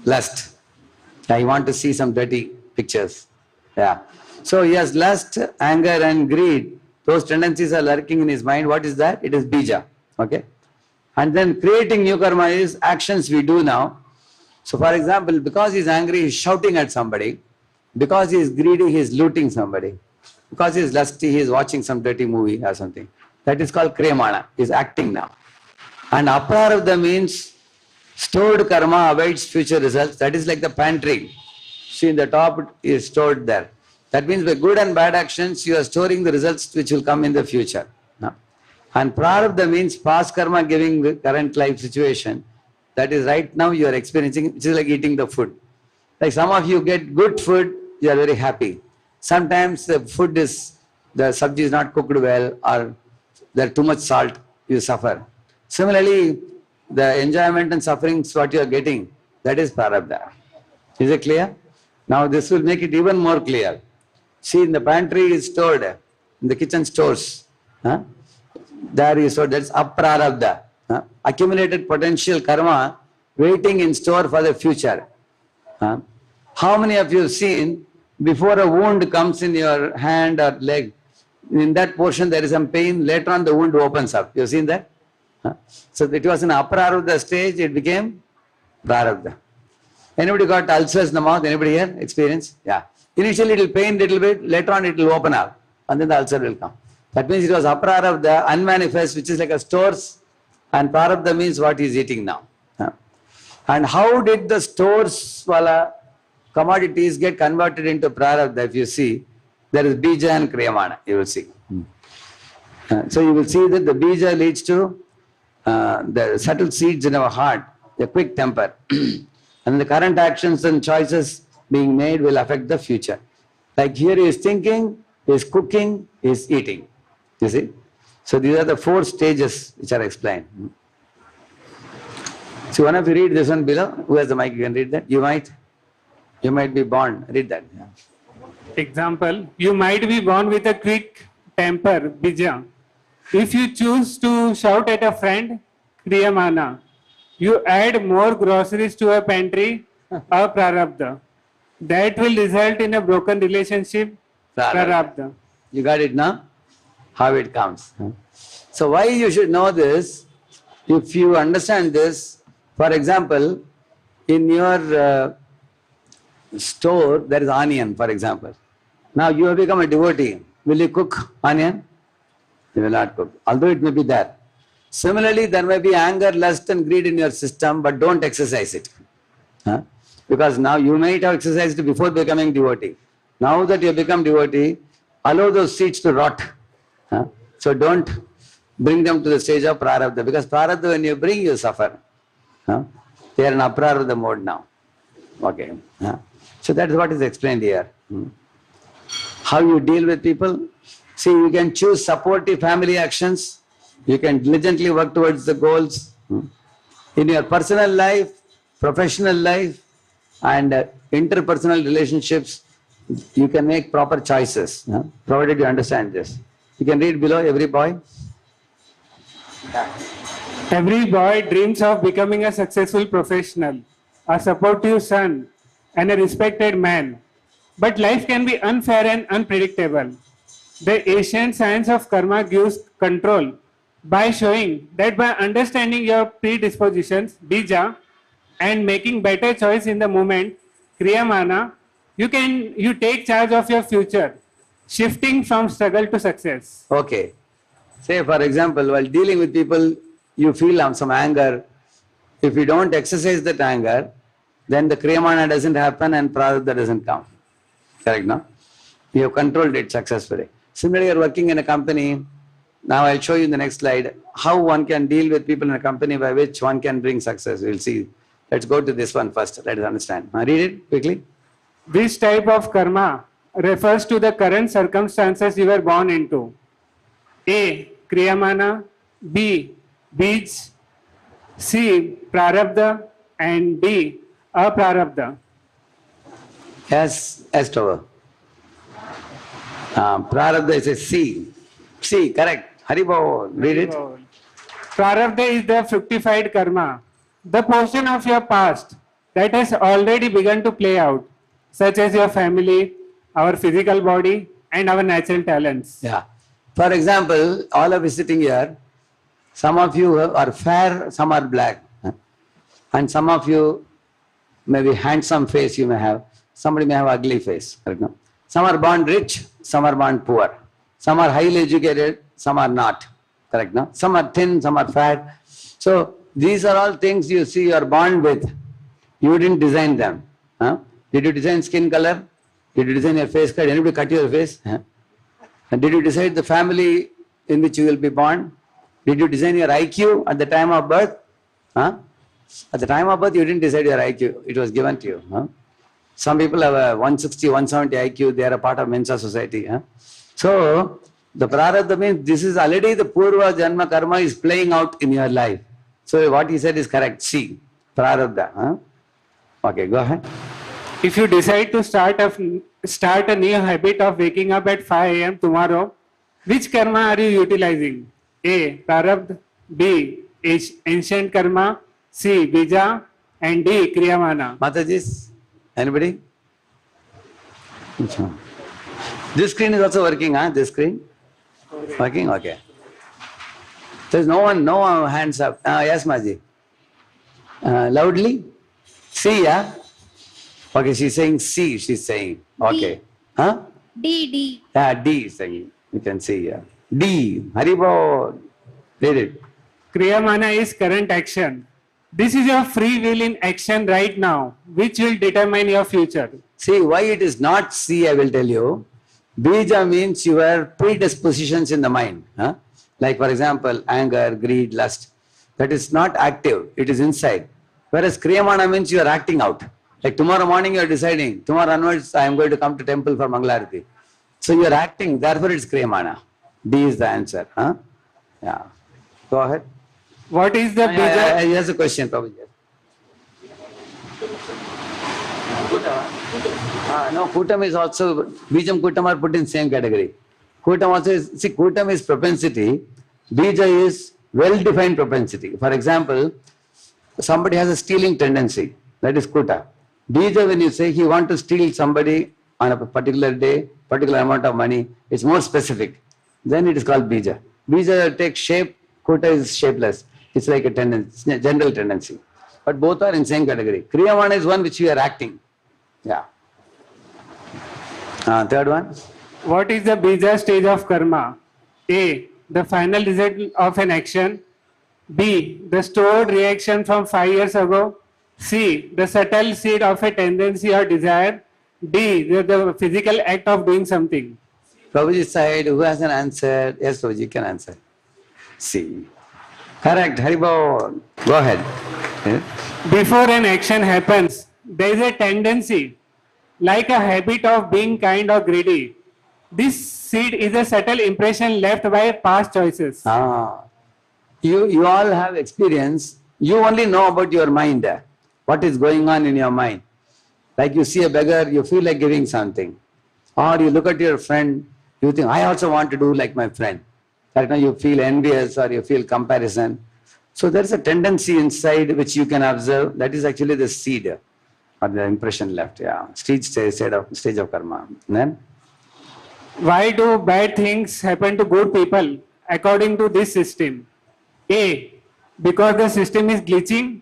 Lust. I want to see some dirty pictures. Yeah. So he has lust, anger and greed. Those tendencies are lurking in his mind. What is that? It is bija. Okay. And then creating new karma is actions we do now. So for example, because he is angry, he is shouting at somebody. Because he is greedy, he is looting somebody. Because he is lusty, he is watching some dirty movie or something. That is called kriyamana. He is acting now. And aprarabdha means stored karma awaits future results. That is like the pantry. See, in the top is stored there. That means by good and bad actions, you are storing the results which will come in the future. And prarabdha means past karma giving the current life situation. That is right now you are experiencing, which is like eating the food. Like some of you get good food, you are very happy. Sometimes the food is, the sabji is not cooked well or there too much salt, you suffer. Similarly, the enjoyment and sufferings what you are getting, that is prarabdha. Is it clear? Now this will make it even more clear. See, in the pantry is stored, in the kitchen stores. There is stored, that's aprarabdha. Accumulated potential karma waiting in store for the future. How many of you have seen, before a wound comes in your hand or leg, in that portion there is some pain, later on the wound opens up. You have seen that? So it was in aprarabdha stage, it became prarabdha. Anybody got ulcers in the mouth? Anybody here? Experience? Yeah. Initially it will pain little bit, later on it will open up and then the ulcer will come. That means it was aprarabdha, unmanifest, which is like a stores, and prarabdha means what he is eating now. And how did the stores wala commodities get converted into prarabdha? If you see, there is bija and kriyamana, you will see. So you will see that the bija leads to the subtle seeds in our heart, the quick temper. And the current actions and choices being made will affect the future. Like here he is thinking, he is cooking, he is eating. You see? So these are the 4 stages which are explained. So one of you read this one below. Who has the mic? You can read that. You might be born. Read that. Yeah. Example, you might be born with a quick temper, bija. If you choose to shout at a friend, kriyamana. You add more groceries to a pantry, prarabdha. That will result in a broken relationship, prarabdha. You got it now? How it comes. So why you should know this? If you understand this, for example, in your store there is onion, for example. Now you have become a devotee. Will you cook onion? You will not cook, although it may be there. Similarly, there may be anger, lust and greed in your system, but don't exercise it. Because now you might have exercised before becoming devotee. Now that you have become devotee, allow those seeds to rot. So don't bring them to the stage of prarabdha, because prarabdha when you bring, you suffer. They are in aprarabdha mode now. Okay. So that is what is explained here. How you deal with people. See, you can choose supportive family actions You can diligently work towards the goals. In your personal life, professional life, and interpersonal relationships, you can make proper choices, provided you understand this. You can read below, every boy. Every boy dreams of becoming a successful professional, a supportive son, and a respected man. But life can be unfair and unpredictable. The ancient science of karma gives control by showing that by understanding your predispositions, bija, and making better choice in the moment, kriyamana, you take charge of your future, shifting from struggle to success. Okay. Say, for example, while dealing with people, you feel some anger. If you don't exercise that anger, then the kriyamana doesn't happen and prarabdha doesn't come. Correct, no? You have controlled it successfully. Similarly, you are working in a company. Now I'll show you in the next slide how one can deal with people in a company by which one can bring success. We'll see. Let's go to this one first. Let us understand. Read it quickly. This type of karma refers to the current circumstances you were born into. A. Kriyamana, B. Bij, C. Prarabdha, and D. Aprarabdha. Yes, Estover. Prarabdha is a C. C, correct. Haribo, read it. Prarabdha is the fructified karma, the portion of your past that has already begun to play out, such as your family, our physical body, and our natural talents. Yeah. For example, all of you sitting here, some of you are fair, some are black. And some of you maybe handsome face you may have. Somebody may have ugly face. Correct, no? Some are born rich, some are born poor. Some are highly educated, some are not. Correct, no? Some are thin, some are fat. So these are all things you see you are born with. You didn't design them. Did you design skin color? Did you design your face cut? Anybody cut your face? And did you decide the family in which you will be born? Did you design your IQ at the time of birth? At the time of birth, you didn't decide your IQ. It was given to you. Some people have a 160, 170 IQ. They are a part of Mensa society. So, the prarabdha means this is already the purva janma karma is playing out in your life. So, what he said is correct. See, prarabdha. Okay, go ahead. If you decide to start a new habit of waking up at 5 a.m. tomorrow, which karma are you utilizing? A. Prarabdha, B. Ancient karma, C. Bija, and D. Kriyamana. Matajis, anybody? Which one? This screen is also working, This screen? Working? Okay. There's no one hands up. Yes, Maji. Loudly? C, yeah? Okay, she's saying C, she's saying. Okay. D. Yeah, D is saying. You can see, yeah. D. Haribo. Read it. Kriyamana is current action. This is your free will in action right now, which will determine your future. See, why it is not C, I will tell you. Bija means your predispositions in the mind. Like, for example, anger, greed, lust. That is not active, it is inside. Whereas Kriyamana means you are acting out. Like tomorrow morning you are deciding, tomorrow onwards I am going to come to temple for Mangalarati. So you are acting, therefore it's Kriyamana. D is the answer. Yeah. Go ahead. What is the bija? Here's a question, Prabhu. No, Kutam is also, Bijam, Kutam are put in same category. Kutam also is, see, Kutam is propensity, Bija is well-defined propensity. For example, somebody has a stealing tendency, that is Kuta. Bija, when you say he wants to steal somebody on a particular day, particular amount of money, it's more specific. Then it is called Bija. Bija takes shape, Kuta is shapeless. It's like a tendency, general tendency. But both are in same category. Kriyamana is one which you are acting. Yeah. Third one. What is the bija stage of karma? A. The final result of an action. B. The stored reaction from 5 years ago. C. The subtle seed of a tendency or desire. D. The physical act of doing something. Prabhuji's side, who has an answer? Yes, Prabhuji can answer. C. Correct. Haribo. Go ahead. Yeah. Before an action happens, there is a tendency, like a habit of being kind or greedy. This seed is a subtle impression left by past choices. You all have experience. You only know about your mind, what is going on in your mind. Like you see a beggar, you feel like giving something. Or you look at your friend, you think, I also want to do like my friend. Right now you feel envious or you feel comparison. So there's a tendency inside which you can observe. That is actually the seed or the impression left. Yeah, stage of karma. Then Why do bad things happen to good people according to this system? A. Because the system is glitching.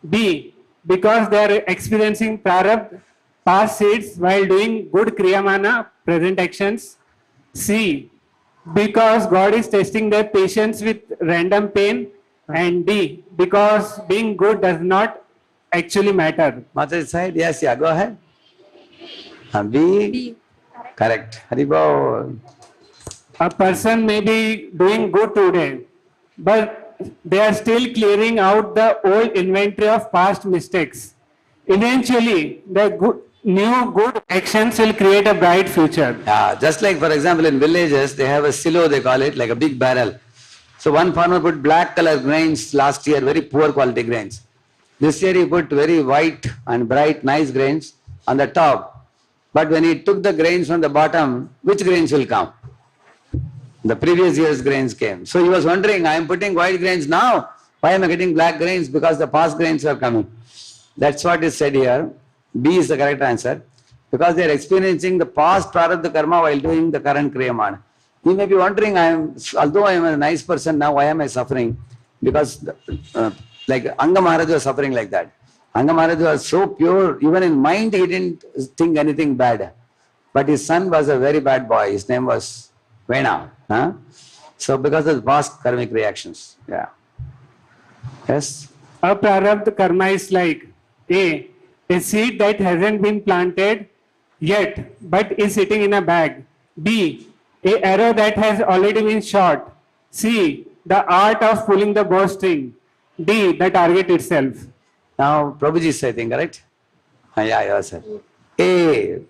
B. Because they are experiencing prarabdha, past seeds while doing good kriyamana, present actions. C. Because God is testing their patience with random pain. And D. Because being good does not actually matter. Mata's side, yes, yeah, go ahead. B. B. Correct. Haribol. A person may be doing good today, but they are still clearing out the old inventory of past mistakes. Eventually, the new good actions will create a bright future. Yeah, just like for example in villages, they have a silo, they call it, like a big barrel. So one farmer put black color grains last year, very poor quality grains. This year he put very white and bright, nice grains on the top. But when he took the grains from the bottom, which grains will come? The previous year's grains came. So he was wondering, I am putting white grains now. Why am I getting black grains? Because the past grains are coming. That's what is said here. B is the correct answer. Because they are experiencing the past prarabdha karma while doing the current kriyamana. You may be wondering, although I am a nice person now, why am I suffering? Because like Anga Maharaj was suffering like that. Anga Maharaj was so pure, even in mind he didn't think anything bad. But his son was a very bad boy. His name was Vena. Huh? So because of the past karmic reactions. Yeah. Yes? A prarabdha karma is like A seed that hasn't been planted yet but is sitting in a bag. B, a arrow that has already been shot. C, the art of pulling the bowstring. D, the target itself. Now Prabhuji is saying, correct? Yeah, yes, sir. A,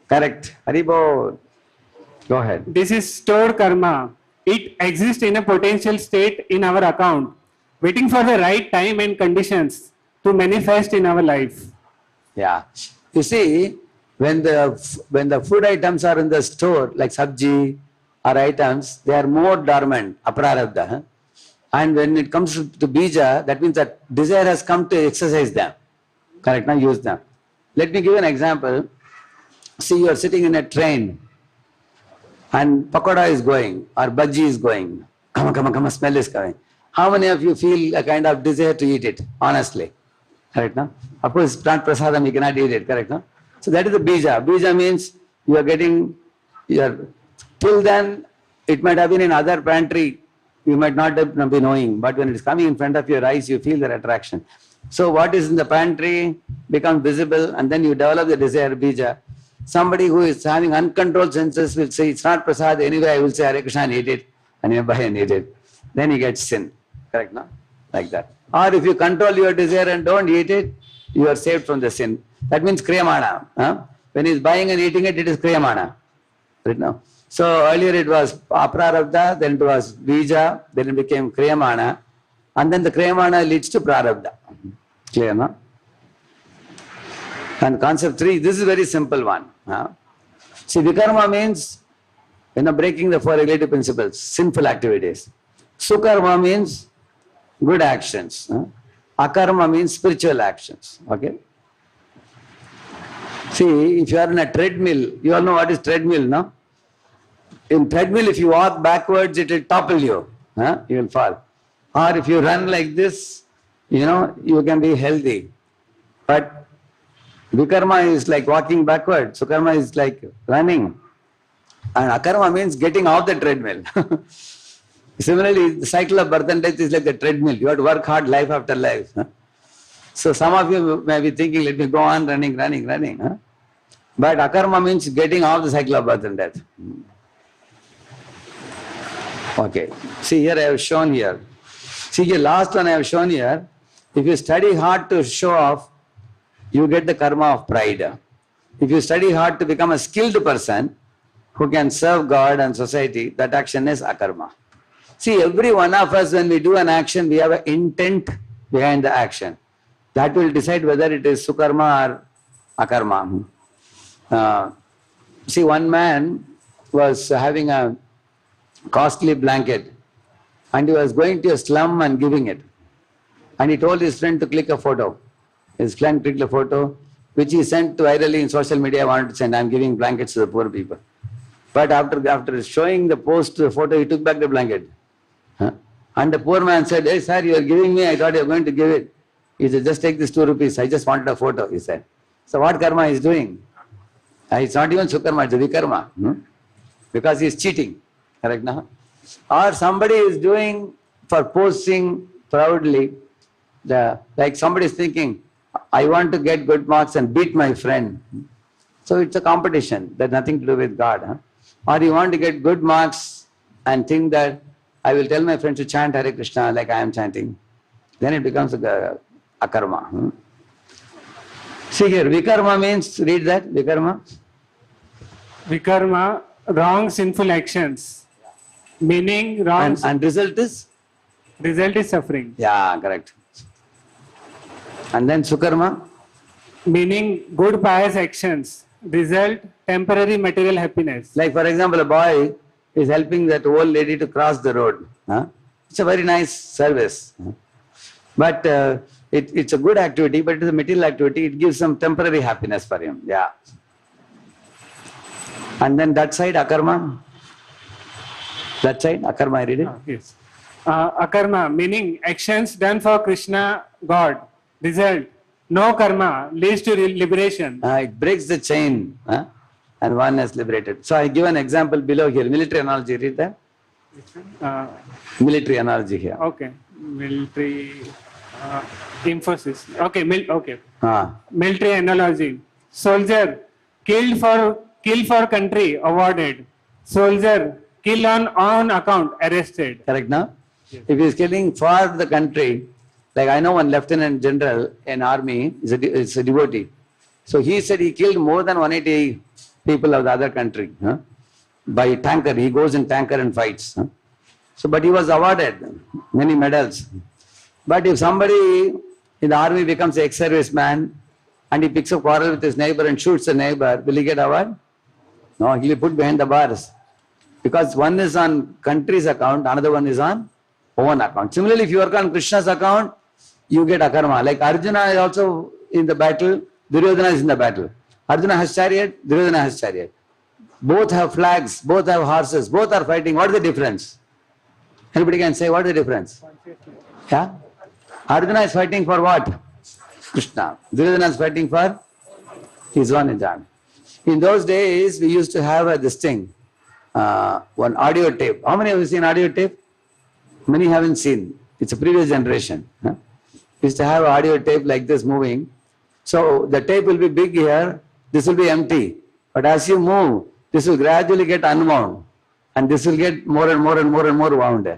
correct. Haribol. Go ahead. This is stored karma. It exists in a potential state in our account, waiting for the right time and conditions to manifest in our life. Yeah. You see, when the food items are in the store, like sabji or items, they are more dormant, aprarabdha. Huh? And when it comes to bija, that means that desire has come to exercise them. Correct? Now use them. Let me give you an example. See, you are sitting in a train and pakoda is going or bhaji is going. Come, smell is coming. How many of you feel a kind of desire to eat it? Honestly. Correct? No? Of course, it's not prasadam, you cannot eat it. Correct? No? So that is the bija. Bija means you are getting till then it might have been in other pantry. You might not have been knowing, but when it is coming in front of your eyes, you feel that attraction. So what is in the pantry becomes visible, and then you develop the desire, bija. Somebody who is having uncontrolled senses will say, it's not prasad, anyway I will say Hare Krishna and eat it, and you buy and eat it. Then he gets sin. Correct, no? Like that. Or if you control your desire and don't eat it, you are saved from the sin. That means kriyamana. Huh? When he is buying and eating it, it is kriyamana. Right now. So earlier it was aprarabdha, then it was bija, then it became kriyamana, and then the kriyamana leads to prarabdha. Clear, no? And concept 3, this is a very simple one. Huh? See, vikarma means breaking the 4 regulative principles, sinful activities. Sukarma means good actions. Huh? Akarma means spiritual actions. Okay? See, if you are in a treadmill, you all know what is treadmill, no? In treadmill, if you walk backwards, it will topple you. Huh? You will fall. Or if you run like this, you can be healthy. But vikarma is like walking backward. Sukarma is like running. And akarma means getting off the treadmill. Similarly, the cycle of birth and death is like the treadmill. You have to work hard life after life. Huh? So some of you may be thinking, let me go on running. Huh? But akarma means getting off the cycle of birth and death. Okay. See, here I have shown here. See, the last one I have shown here. If you study hard to show off, you get the karma of pride. If you study hard to become a skilled person who can serve God and society, that action is akarma. See, every one of us, when we do an action, we have an intent behind the action. That will decide whether it is sukarma or akarma. See, one man was having a costly blanket and he was going to a slum and giving it. And he told his friend to click a photo. His friend clicked a photo, which he sent virally in social media. I wanted to send, I'm giving blankets to the poor people. But after showing the post, the photo, he took back the blanket. And the poor man said, hey sir, you are giving me, I thought you were going to give it. He said, just take this 2 rupees, I just wanted a photo, he said. So what karma he is doing? It's not even sukarma, it's a vikarma. Because he is cheating, correct now? Or somebody is doing for posting proudly, like somebody is thinking, I want to get good marks and beat my friend. So it's a competition, that's nothing to do with God. Or you want to get good marks and think that I will tell my friends to chant Hare Krishna like I am chanting. Then it becomes a karma. See here, vikarma means, read that, vikarma. Vikarma, wrong sinful actions. Meaning wrong. And result is? Result is suffering. Yeah, correct. And then sukarma? Meaning good pious actions. Result temporary material happiness. Like for example, a boy is helping that old lady to cross the road. It's a very nice service. But it's a good activity, but it is a material activity. It gives some temporary happiness for him. Yeah. And then that side, akarma. That side, akarma, I read it. Yes. Akarma, meaning actions done for Krishna, God. Result, no karma, leads to liberation. It breaks the chain and one is liberated. So I give an example below here. Military analogy, read that. Military analogy here. Okay. Military emphasis. Okay. Okay. Military analogy. Soldier killed for country, awarded. Soldier kill on account, arrested. Correct now? Yes. If he is killing for the country, like I know one lieutenant general in army, is a devotee. So he said he killed more than 180 people of the other country. By tanker, he goes in tanker and fights. So, but he was awarded many medals. But if somebody in the army becomes an ex-serviceman and he picks a quarrel with his neighbor and shoots the neighbor, will he get award? No, he will be put behind the bars. Because one is on country's account, another one is on own account. Similarly, if you work on Krishna's account, you get akarma. Like Arjuna is also in the battle, Duryodhana is in the battle. Arjuna has chariot, Duryodhana has chariot. Both have flags, both have horses, both are fighting. What is the difference? Anybody can say what is the difference? Yeah? Arjuna is fighting for what? Krishna. Duryodhana is fighting for his own agenda. In those days, we used to have this thing, one audio tape. How many have you seen audio tape? Many haven't seen. It's a previous generation. We used to have audio tape like this moving. So the tape will be big here, this will be empty. But as you move, this will gradually get unwound. And this will get more and more and more and more wound.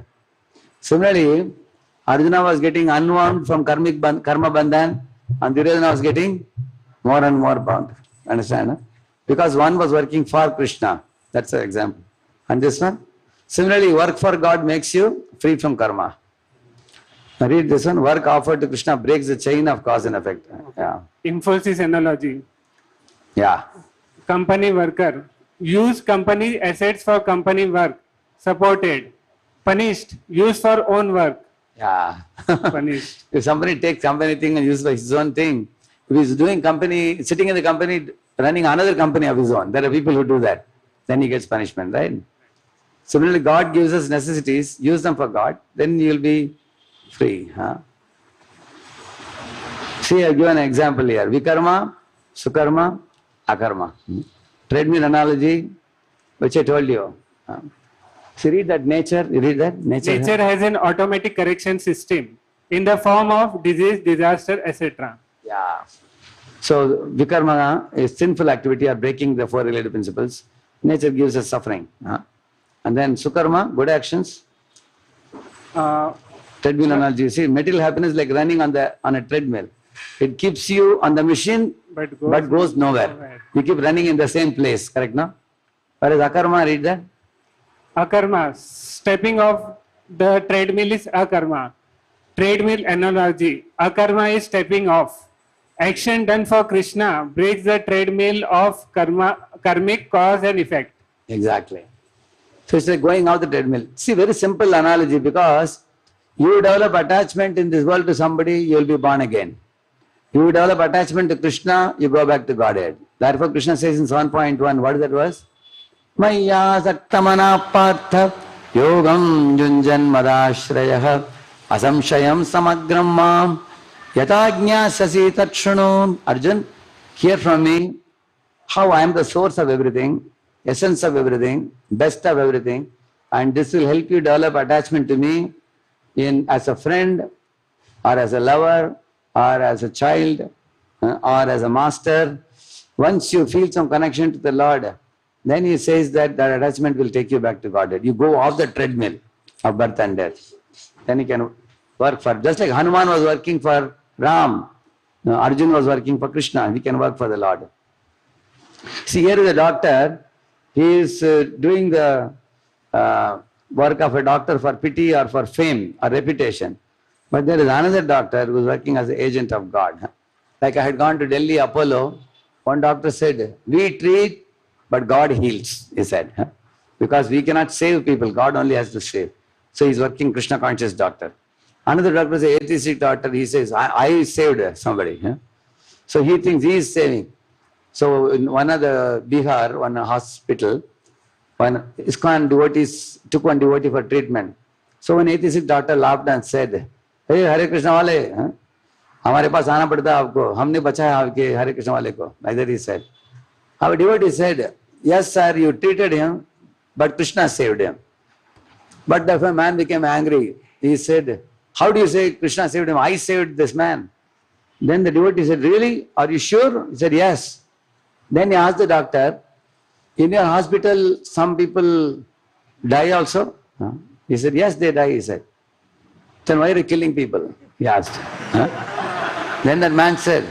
Similarly, Arjuna was getting unwound from karma bandhan, and Duryodhana was getting more and more bound. Understand? Because one was working for Krishna. That's an example. And this one? Similarly, work for God makes you free from karma. Now read this one. Work offered to Krishna breaks the chain of cause and effect. Yeah. Infosys analogy. Yeah. Company worker. Use company assets for company work. Supported. Punished. Use for own work. Yeah. Punished. If somebody takes company thing and uses for his own thing, if he's doing company, sitting in the company, running another company of his own, there are people who do that. Then he gets punishment, right? Similarly, God gives us necessities, use them for God, then you will be free. See, I'll give an example here. Vikarma, sukarma, akarma. Treadmill analogy, which I told you. So read that nature, you read that? Nature has an automatic correction system in the form of disease, disaster, etc. Yeah. So vikarma is sinful activity or breaking the 4 related principles. Nature gives us suffering. And then sukarma, good actions. Treadmill analogy. See, material happiness is like running on a treadmill. It keeps you on the machine, but goes nowhere. You keep running in the same place, correct, no? Whereas akarma, read that. Akarma, stepping off the treadmill is akarma. Treadmill analogy. Akarma is stepping off. Action done for Krishna breaks the treadmill of karmic cause and effect. Exactly. So it's like going out the treadmill. See, very simple analogy, because you develop attachment in this world to somebody, you will be born again. You develop attachment to Krishna, you go back to Godhead. Therefore, Krishna says in 7.1, what is that verse? Maya saktamana partha yogam junjan madashrayah asamshayam samagram mam yatagnya sasi tatshunu. Arjun, hear from me how I am the source of everything, essence of everything, best of everything, and this will help you develop attachment to me as a friend, or as a lover, or as a child, or as a master. Once you feel some connection to the Lord, then he says that that attachment will take you back to Godhead. You go off the treadmill of birth and death. Then you can work for, just like Hanuman was working for Ram, Arjuna was working for Krishna, we can work for the Lord. See, here is a doctor, he is doing the work of a doctor for pity or for fame or reputation. But there is another doctor who is working as an agent of God. Like I had gone to Delhi Apollo, one doctor said, we treat, but God heals, he said. Because we cannot save people, God only has to save. So he's working Krishna conscious doctor. Another doctor is an atheistic doctor, he says, I saved somebody. So he thinks he is saving. So in one of the Bihar, one hospital, one ISKCON devotees took one devotee for treatment. So an atheistic doctor laughed and said, hey, Hare Krishna wale, हमारे पास आना पड़ता है आपको, हमने बचाया आपके हरे कृष्ण वाले को. Like that he said. Our devotee said, yes sir, you treated him, but Krishna saved him. But the man became angry. He said, how do you say Krishna saved him? I saved this man. Then the devotee said, really? Are you sure? He said, yes. Then he asked the doctor, in your hospital, some people die also? He said, yes, they die, he said. Then why are you killing people? He asked. Then that man said,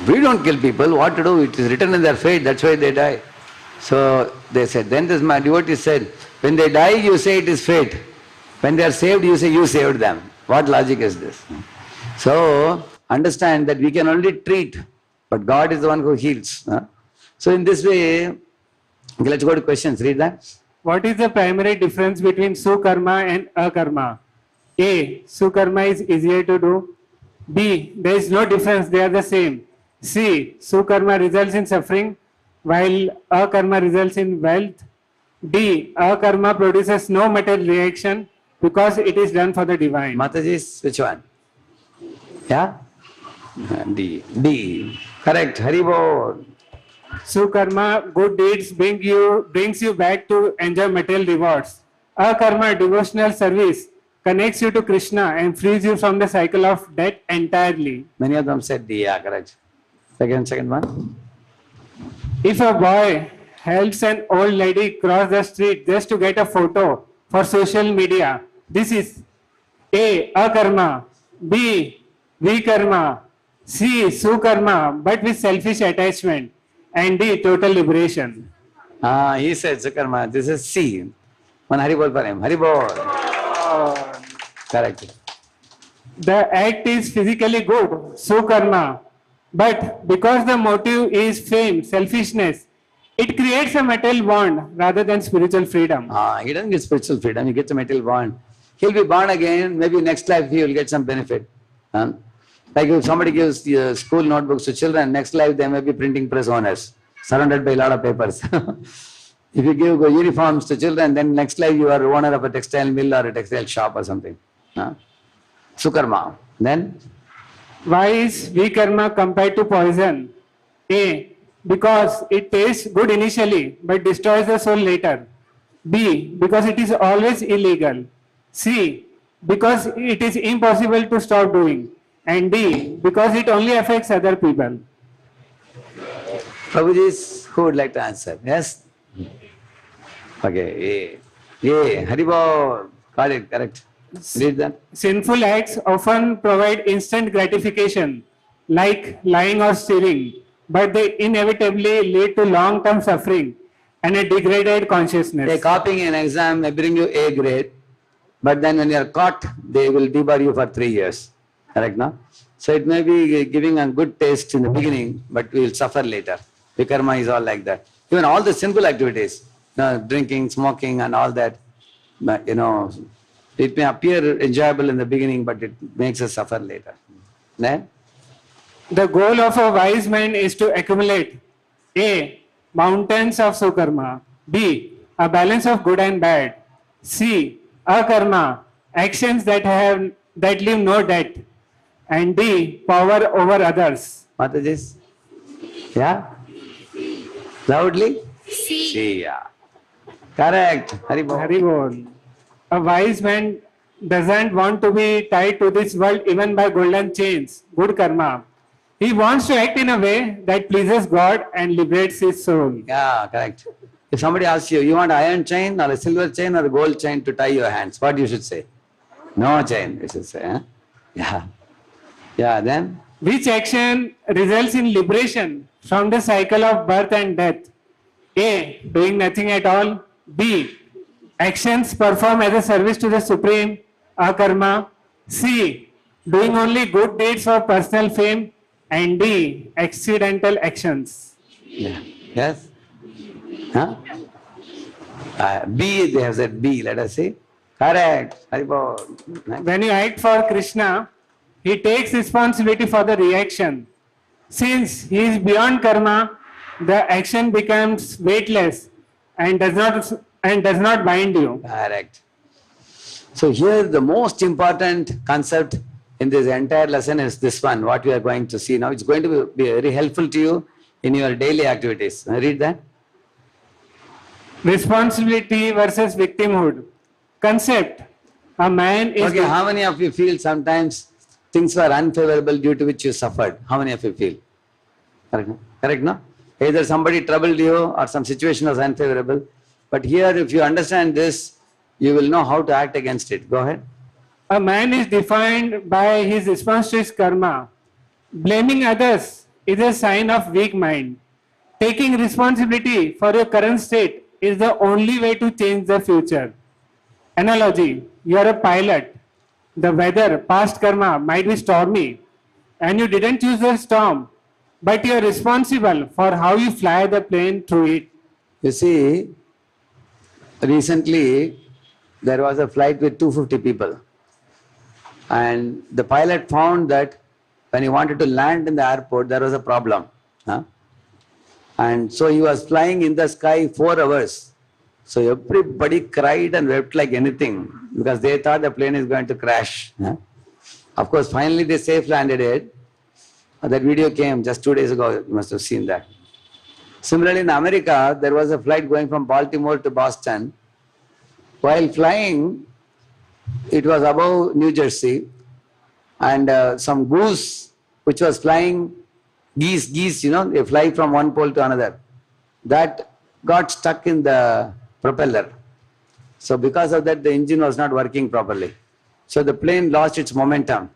we don't kill people, what to do? It is written in their fate, that's why they die. So they said, then this devotee said, when they die, you say it is fate. When they are saved, you say you saved them. What logic is this? So understand that we can only treat, but God is the one who heals. So in this way, okay, let's go to questions. Read that. What is the primary difference between sukarma and akarma? A. Sukarma is easier to do. B. There is no difference, they are the same. C. Sukarma results in suffering while akarma results in wealth. D. Akarma produces no material reaction because it is done for the divine. Mataji, which one? Yeah? D. D. Correct. Haribol. Sukarma, good deeds brings you back to enjoy material rewards. Akarma, devotional service, connects you to Krishna and frees you from the cycle of death entirely. Many of them said D. Yeah, correct. Second one. If a boy helps an old lady cross the street just to get a photo for social media, this is A. Akarma, B. Vikarma, C. Sukarma, but with selfish attachment, and D. Total liberation. He said Sukarma. This is C. One Haribol for him. Haribol. Correct. The act is physically good, sukarma, but because the motive is fame, selfishness, it creates a material bond rather than spiritual freedom. He doesn't get spiritual freedom, he gets a material bond. He'll be born again, maybe next life he will get some benefit. Like if somebody gives school notebooks to children, next life they may be printing press owners, surrounded by a lot of papers. If you give uniforms to children, then next life you are owner of a textile mill or a textile shop or something. Sukarma. Then? Why is vikarma compared to poison? A. Because it tastes good initially but destroys the soul later. B. Because it is always illegal. C. Because it is impossible to stop doing. And D. Because it only affects other people. Prabhuji, who would like to answer? Yes? Okay, A. Haribol. Got it, correct. Read that. Sinful acts often provide instant gratification, like lying or stealing, but they inevitably lead to long-term suffering and a degraded consciousness. Copying an exam may bring you A grade, But then when you are caught, they will debar you for 3 years. Correct, no? So it may be giving a good taste in the beginning, but we will suffer later. Vikarma is all like that. Even all the sinful activities, drinking, smoking and all that, but, it may appear enjoyable in the beginning, but it makes us suffer later. Then, The goal of a wise man is to accumulate A. Mountains of sukarma. B. A balance of good and bad. C. Akarma. Actions that leave no debt. And D. Power over others. Mataji's? Yeah? Loudly? C. See, yeah. Correct. Haribol. Haribol. A wise man doesn't want to be tied to this world even by golden chains, good karma. He wants to act in a way that pleases God and liberates his soul. Yeah, correct. If somebody asks you, you want iron chain or a silver chain or a gold chain to tie your hands, what you should say? No chain, you should say. Huh? Yeah. Yeah, then? Which action results in liberation from the cycle of birth and death? A. Doing nothing at all. B. Actions performed as a service to the Supreme, Akarma. C. Doing only good deeds for personal fame. And D. Accidental actions. Yeah. Yes? Huh? B, they have said B, let us see. Correct. Haribol. Next. When you act for Krishna, he takes responsibility for the reaction. Since he is beyond karma, the action becomes weightless and does not bind you. Correct. So here the most important concept in this entire lesson is this one, what we are going to see now. It's going to be very helpful to you in your daily activities. Read that. Responsibility versus victimhood. Concept. A man is... Okay, how many of you feel sometimes things were unfavorable due to which you suffered? How many of you feel? Correct, no? Correct, no? Either somebody troubled you or some situation was unfavorable. But here, if you understand this, you will know how to act against it. Go ahead. A man is defined by his response to his karma. Blaming others is a sign of weak mind. Taking responsibility for your current state is the only way to change the future. Analogy, you are a pilot. The weather, past karma might be stormy and you didn't choose the storm, but you are responsible for how you fly the plane through it. You see, recently there was a flight with 250 people. And the pilot found that when he wanted to land in the airport, there was a problem. Huh? And so he was flying in the sky 4 hours. So everybody cried and wept like anything because they thought the plane is going to crash. Huh? Of course, finally they safe landed it. That video came just 2 days ago. You must have seen that. Similarly, in America, there was a flight going from Baltimore to Boston. While flying, it was above New Jersey, and some goose which was flying, geese, they fly from one pole to another, that got stuck in the propeller. So because of that, the engine was not working properly. So the plane lost its momentum.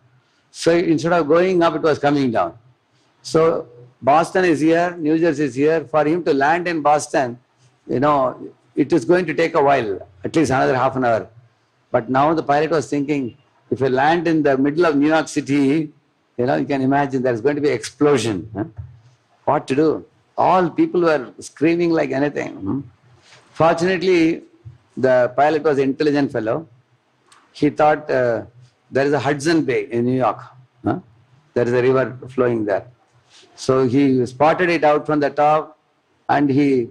So instead of going up, it was coming down. So Boston is here, New Jersey is here. For him to land in Boston, it is going to take a while, at least another half an hour. But now the pilot was thinking, if you land in the middle of New York City, you can imagine there's going to be an explosion. Huh? What to do? All people were screaming like anything. Fortunately, the pilot was an intelligent fellow. He thought there is a Hudson Bay in New York. Huh? There is a river flowing there. So he spotted it out from the top, and he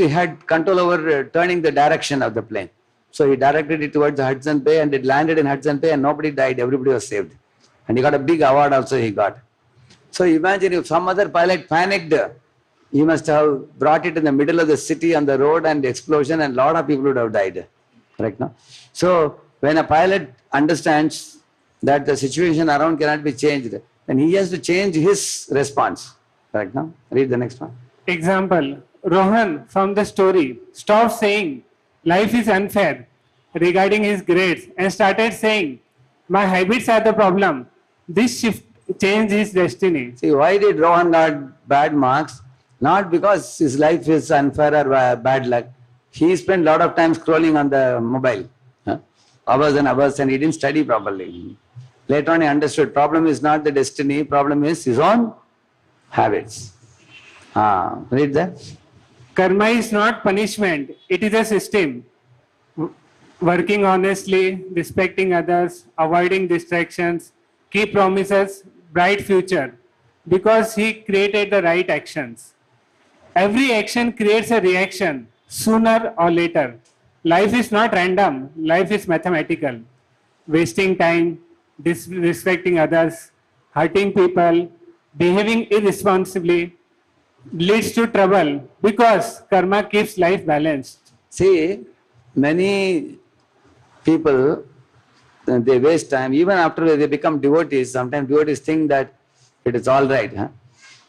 had control over turning the direction of the plane. So he directed it towards the Hudson Bay, and it landed in Hudson Bay, and nobody died. Everybody was saved. And he got a big award also he got. So imagine if some other pilot panicked, he must have brought it in the middle of the city on the road, and the explosion, and a lot of people would have died. Correct, no? So when a pilot understands that the situation around cannot be changed, then he has to change his response. Correct, no? Read the next one. Example, Rohan from the story stopped saying life is unfair regarding his grades and started saying my habits are the problem. This shift changed his destiny. See, why did Rohan got bad marks? Not because his life is unfair or bad luck. He spent a lot of time scrolling on the mobile. Huh? hours and he didn't study properly. Later on he understood problem is not the destiny, problem is his own habits. Read that. Karma is not punishment, it is a system. Working honestly, respecting others, avoiding distractions, keep promises, bright future. Because he created the right actions. Every action creates a reaction sooner or later. Life is not random, life is mathematical. Wasting time, disrespecting others, hurting people, behaving irresponsibly leads to trouble because karma keeps life balanced. See, many people, they waste time. Even after they become devotees, sometimes devotees think that it is all right.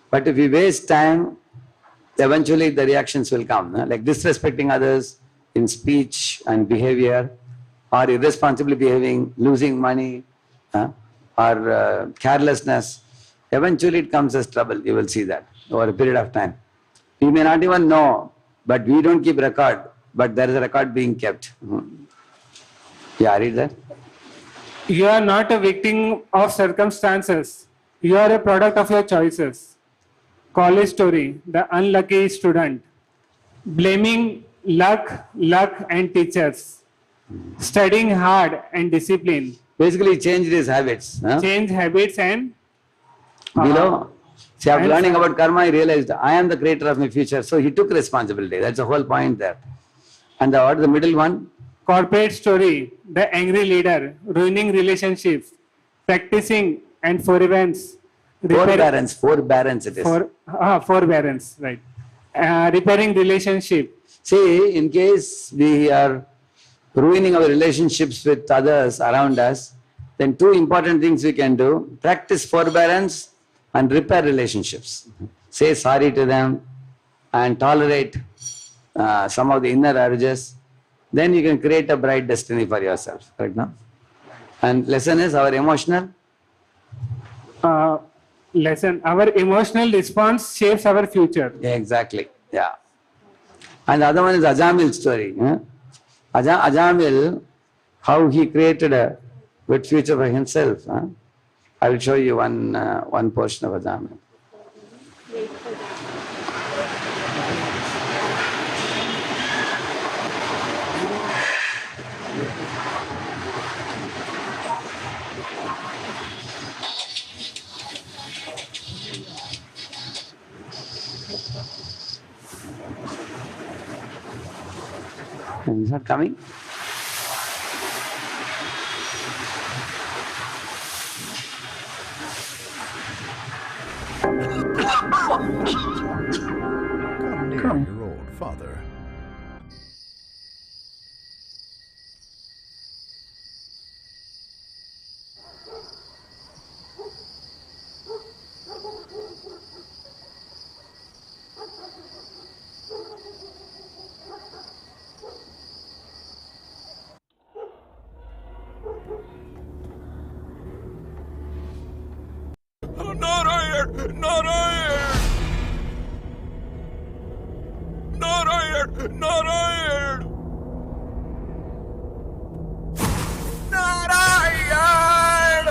But if we waste time, eventually the reactions will come. Like disrespecting others in speech and behavior, or irresponsibly behaving, losing money, or carelessness. Eventually it comes as trouble. You will see that over a period of time. We may not even know, but we don't keep record, but there is a record being kept. Yeah, read that. You are not a victim of circumstances. You are a product of your choices. College story, the unlucky student. Blaming luck and teachers. Studying hard and discipline. Basically he changed his habits. Change habits and Below, see, after and learning about karma, he realized, I am the creator of my future. So he took responsibility. That's the whole point there. And what is the middle one? corporate story, the angry leader, ruining relationships, practicing and forbearance. Forbearance it is. Forbearance, right. Repairing relationship. See, in case we are ruining our relationships with others around us, then two important things we can do: practice forbearance and repair relationships. Say sorry to them and tolerate some of the inner urges. Then you can create a bright destiny for yourself. Correct now? And lesson is our emotional. Our emotional response shapes our future. Yeah, exactly. Yeah. And the other one is Ajamil's story. Ajamil, how he created a good future for himself. I will show you one portion of Ajamil. Is not coming? Come near your old father. Not iron! Not iron! Not iron! Not iron! Not iron!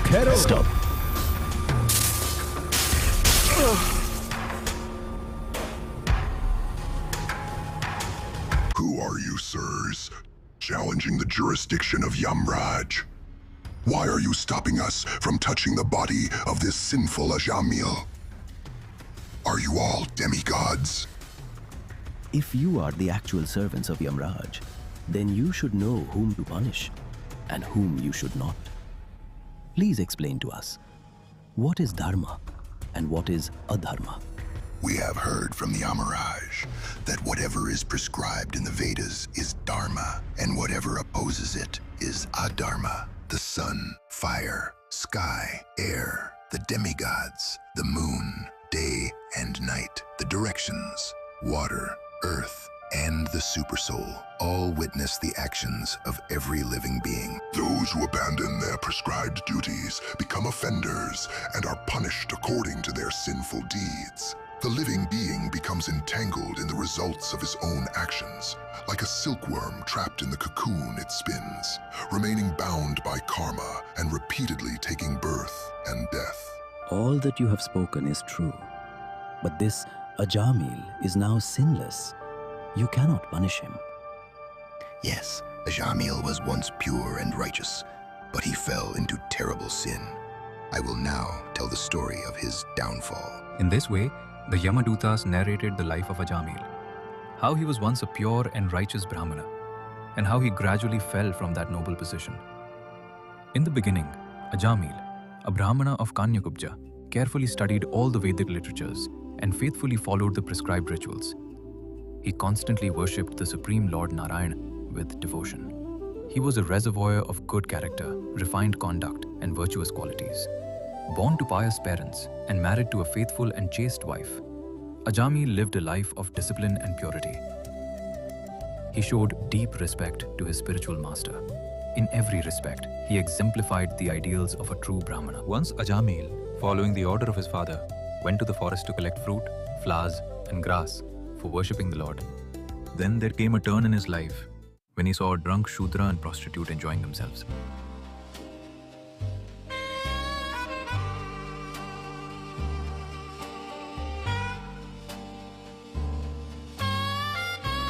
Kettle. Stop. Who are you, sirs? Challenging the jurisdiction of Yamraj. Why are you stopping us from touching the body of this sinful Ajamil? Are you all demigods? If you are the actual servants of Yamraj, then you should know whom to punish and whom you should not. Please explain to us, what is dharma and what is adharma? We have heard from the Amaraj that whatever is prescribed in the Vedas is dharma, and whatever opposes it is adharma. The sun, fire, sky, air, the demigods, the moon, day and night, the directions, water, earth, and the supersoul all witness the actions of every living being. Those who abandon their prescribed duties become offenders and are punished according to their sinful deeds. The living being becomes entangled in the results of his own actions, like a silkworm trapped in the cocoon it spins, remaining bound by karma and repeatedly taking birth and death. All that you have spoken is true. But this Ajamil is now sinless. You cannot punish him. Yes, Ajamil was once pure and righteous, but he fell into terrible sin. I will now tell the story of his downfall. In this way, the Yamadutas narrated the life of Ajamil, how he was once a pure and righteous Brahmana, and how he gradually fell from that noble position. In the beginning, Ajamil, a Brahmana of Kanyakubja, carefully studied all the Vedic literatures and faithfully followed the prescribed rituals. He constantly worshipped the Supreme Lord Narayana with devotion. He was a reservoir of good character, refined conduct, and virtuous qualities. Born to pious parents and married to a faithful and chaste wife, Ajamil lived a life of discipline and purity. He showed deep respect to his spiritual master. In every respect, he exemplified the ideals of a true Brahmana. Once Ajamil, following the order of his father, went to the forest to collect fruit, flowers, and grass for worshipping the Lord. Then there came a turn in his life when he saw a drunk Shudra and prostitute enjoying themselves.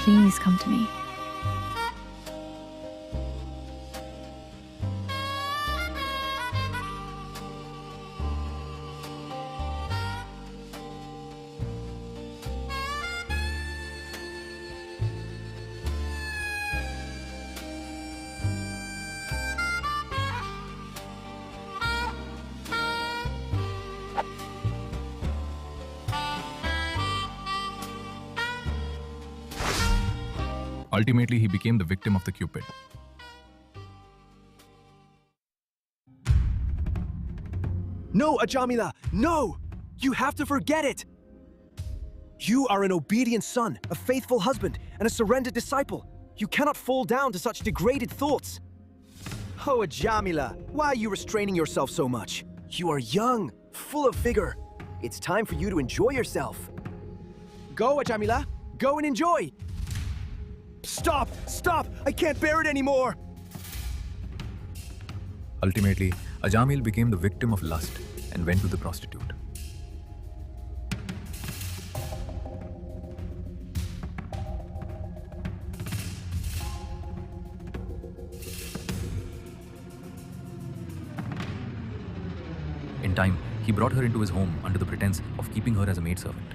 Please come to me. Ultimately, he became the victim of the Cupid. No, Ajamila, no! You have to forget it! You are an obedient son, a faithful husband, and a surrendered disciple. You cannot fall down to such degraded thoughts. Oh, Ajamila, why are you restraining yourself so much? You are young, full of vigor. It's time for you to enjoy yourself. Go, Ajamila, go and enjoy! Stop! Stop! I can't bear it anymore! Ultimately, Ajamil became the victim of lust and went to the prostitute. In time, he brought her into his home under the pretense of keeping her as a maidservant.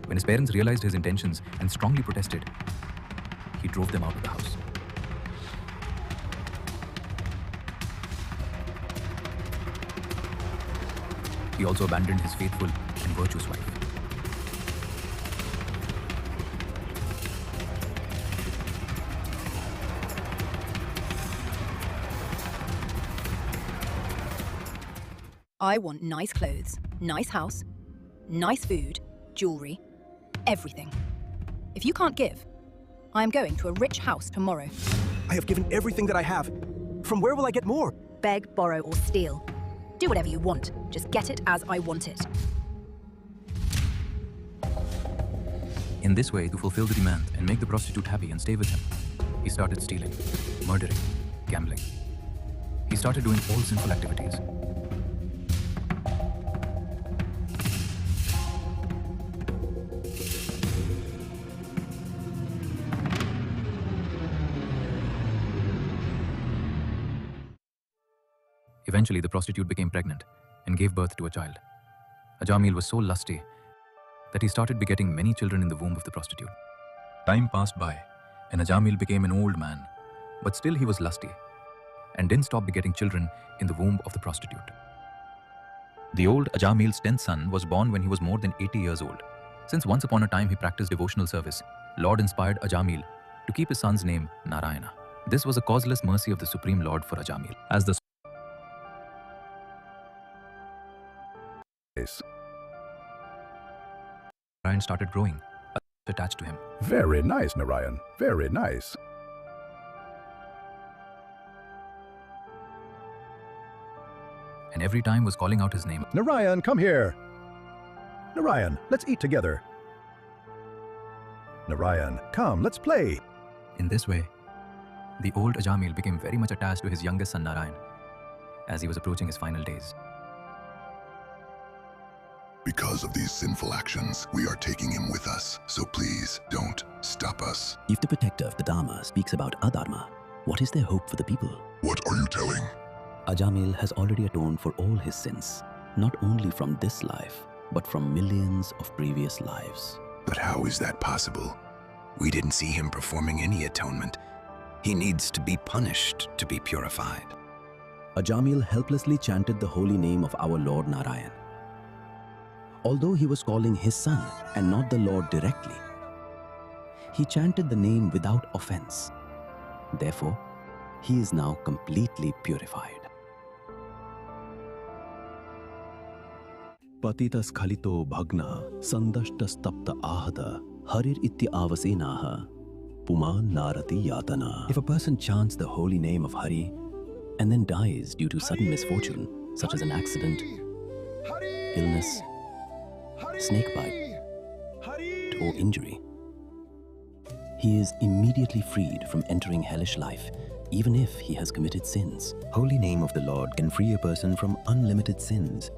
When his parents realized his intentions and strongly protested, he drove them out of the house. He also abandoned his faithful and virtuous wife. I want nice clothes, nice house, nice food, jewelry, everything. If you can't give, I am going to a rich house tomorrow. I have given everything that I have. From where will I get more? Beg, borrow, or steal. Do whatever you want. Just get it as I want it. In this way, to fulfill the demand and make the prostitute happy and stay with him, he started stealing, murdering, gambling. He started doing all sinful activities. Eventually, the prostitute became pregnant and gave birth to a child. Ajamil was so lusty that he started begetting many children in the womb of the prostitute. Time passed by, and Ajamil became an old man, but still he was lusty and didn't stop begetting children in the womb of the prostitute. The old Ajamil's 10th son was born when he was more than 80 years old. Since once upon a time he practiced devotional service, Lord inspired Ajamil to keep his son's name Narayana. This was a causeless mercy of the Supreme Lord for Ajamil. As the Narayan started growing, attached to him. Very nice, Narayan. Very nice. And every time was calling out his name. Narayan, come here. Narayan, let's eat together. Narayan, come, let's play. In this way, the old Ajamil became very much attached to his youngest son Narayan as he was approaching his final days. Because of these sinful actions, we are taking him with us. So please, don't stop us. If the protector of the Dharma speaks about adharma, what is their hope for the people? What are you telling? Ajamil has already atoned for all his sins, not only from this life, but from millions of previous lives. But how is that possible? We didn't see him performing any atonement. He needs to be punished to be purified. Ajamil helplessly chanted the holy name of our Lord Narayan. Although he was calling his son and not the Lord directly, he chanted the name without offense. Therefore, he is now completely purified. Patitas khalito bhagna sandashtas tapta ahada harir itya avasenaha puman narati yatana. If a person chants the holy name of Hari and then dies due to sudden misfortune, such as an accident, illness, snakebite, or injury, he is immediately freed from entering hellish life, even if he has committed sins. Holy name of the Lord can free a person from unlimited sins,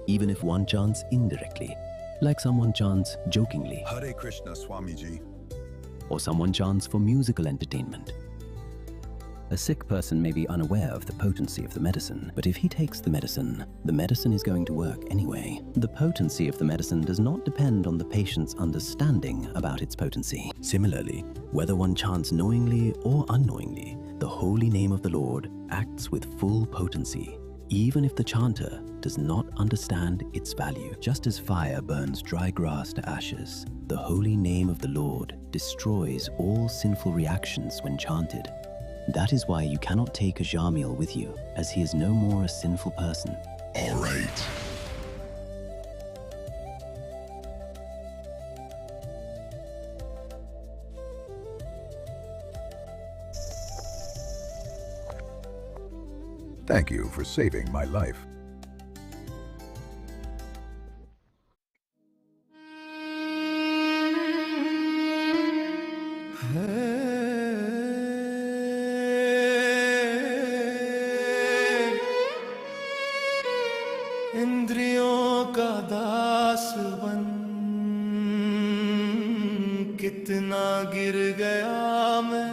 even if one chants indirectly, like someone chants jokingly, Hare Krishna, Swamiji. or someone chants for musical entertainment. A sick person may be unaware of the potency of the medicine, but if he takes the medicine is going to work anyway. The potency of the medicine does not depend on the patient's understanding about its potency. Similarly, whether one chants knowingly or unknowingly, the holy name of the Lord acts with full potency, even if the chanter does not understand its value. Just as fire burns dry grass to ashes, the holy name of the Lord destroys all sinful reactions when chanted. That is why you cannot take Ajamil with you, as he is no more a sinful person. All right. Thank you for saving my life. इंद्रियों का दास बन कितना गिर गया मैं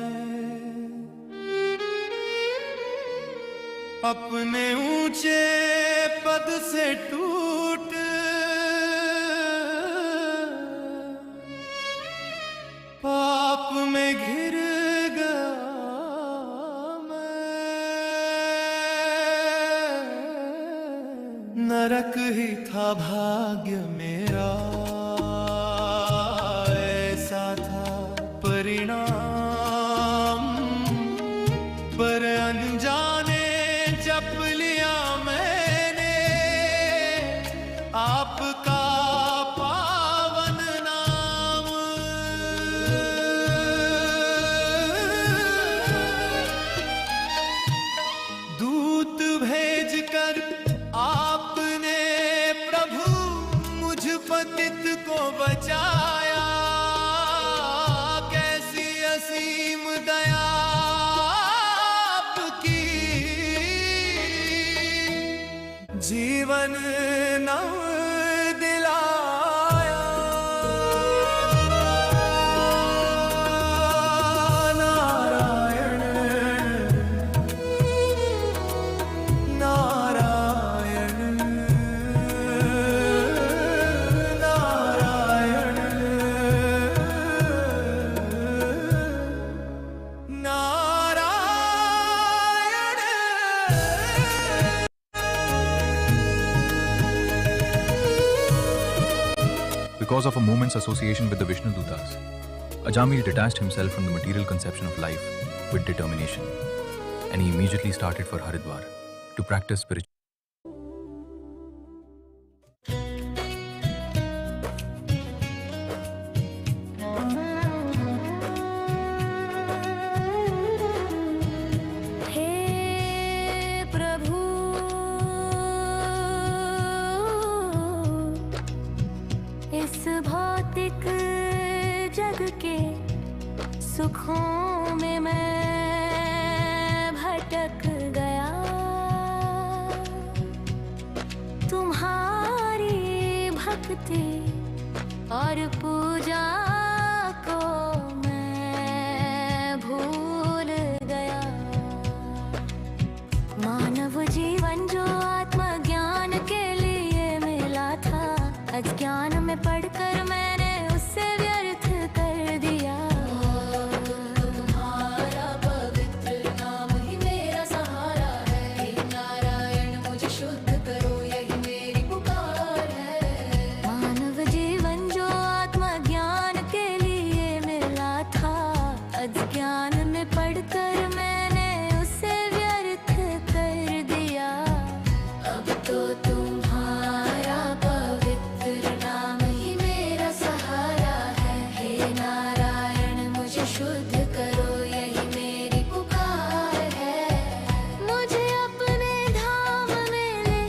अपने ऊंचे पद से टूट पाप में घिर गया नरक ही था भाग्य मेरा ऐसा था परिणाम पर अनजाने जप लिया मैंने आपका पावन नाम दूत भेजकर आपने प्रभु मुझ पतित को बचाया कैसी असीम दया आपकी जीवन नव दिलाया Narayan Narayan Narayan Narayan Because of a moment's association with the Vishnu Dutas, Ajamil detached himself from the material conception of life with determination, and he immediately started for Haridwar to practice spiritual. हे प्रभु भक्ति और पूजा को मैं भूल गया। मानव जीवन जो आत्मज्ञान के लिए मिला था, अज्ञान में पढ़कर मैंने उससे व्यर्थ कर दिया। तुम्हारा पवित्र नाम ही मेरा सहारा है, हे नारायण मुझे शुद्ध करो, यही मेरी पुकार है। मानव जीवन जो आत्मज्ञान के लिए मिला था, अज्ञान में पढ़कर मैंने उसे व्यर्थ कर दिया। अब तो तुम्हारा पवित्र नाम ही मेरा सहारा है, हे नारायण मुझे शुद्ध करो, यही मेरी पुकार है। मुझे अपने धाम में ले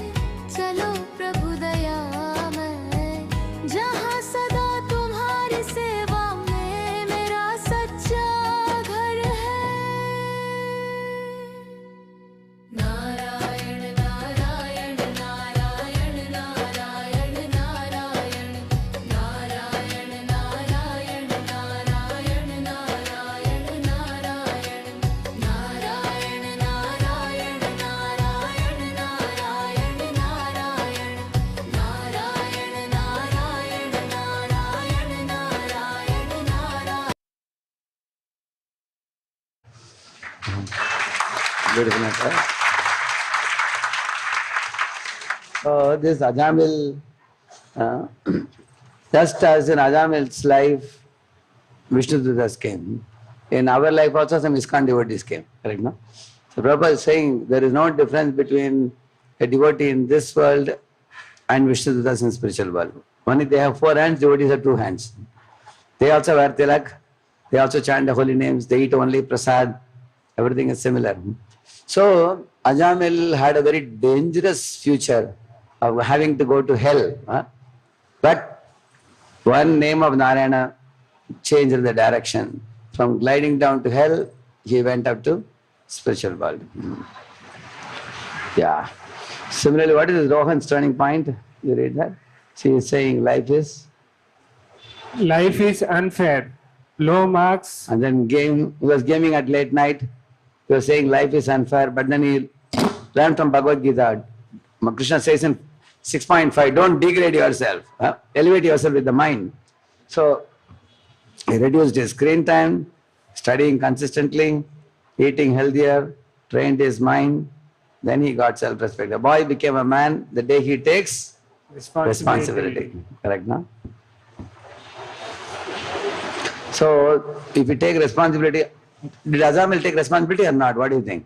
चलो प्रभु दयामय, जहाँ सदा तुम्हारी सेवा में मेरा सच्चा घर है। Narayan Narayan Narayan Narayan Narayan Narayan Narayan Narayan Narayan Narayan Narayan Narayan Narayan Narayan Narayan Narayan Narayan Narayan. Beautiful matter. So this Ajamil, just as in Ajamil's life, Vishnudutas came, in our life also some ISKCON devotees came, correct, no? So Prabhupada is saying there is no difference between a devotee in this world and Vishnudutas in spiritual world. Only they have 4 hands, devotees have 2 hands. They also wear tilak, they also chant the holy names, they eat only prasad, everything is similar. So Ajamil had a very dangerous future of having to go to hell. But one name of Narayana changed the direction. From gliding down to hell, he went up to spiritual world. Yeah. Similarly, what is Rohan's turning point? You read that? She is saying life is unfair, low marks. And then he was gaming at late night. He was saying life is unfair, but then he learned from Bhagavad Gita. Krishna says in 6.5, don't degrade yourself, elevate yourself with the mind. So he reduced his screen time, studying consistently, eating healthier, trained his mind, then he got self-respect. The boy became a man the day he takes responsibility. Correct, no? So if you take responsibility, did Ajamil take responsibility or not? What do you think?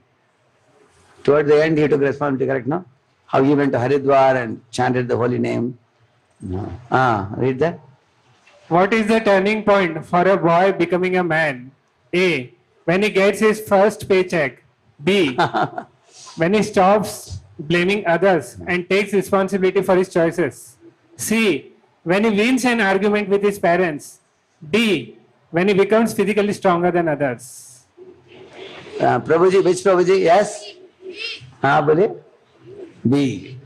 Towards the end he took responsibility, correct, no? How he went to Haridwar and chanted the holy name. No. Read that. What is the turning point for a boy becoming a man? A. When he gets his first paycheck. B. When he stops blaming others and takes responsibility for his choices. C. When he wins an argument with his parents. D. When he becomes physically stronger than others. Prabhuji, which Prabhuji? Yes? Bole? B.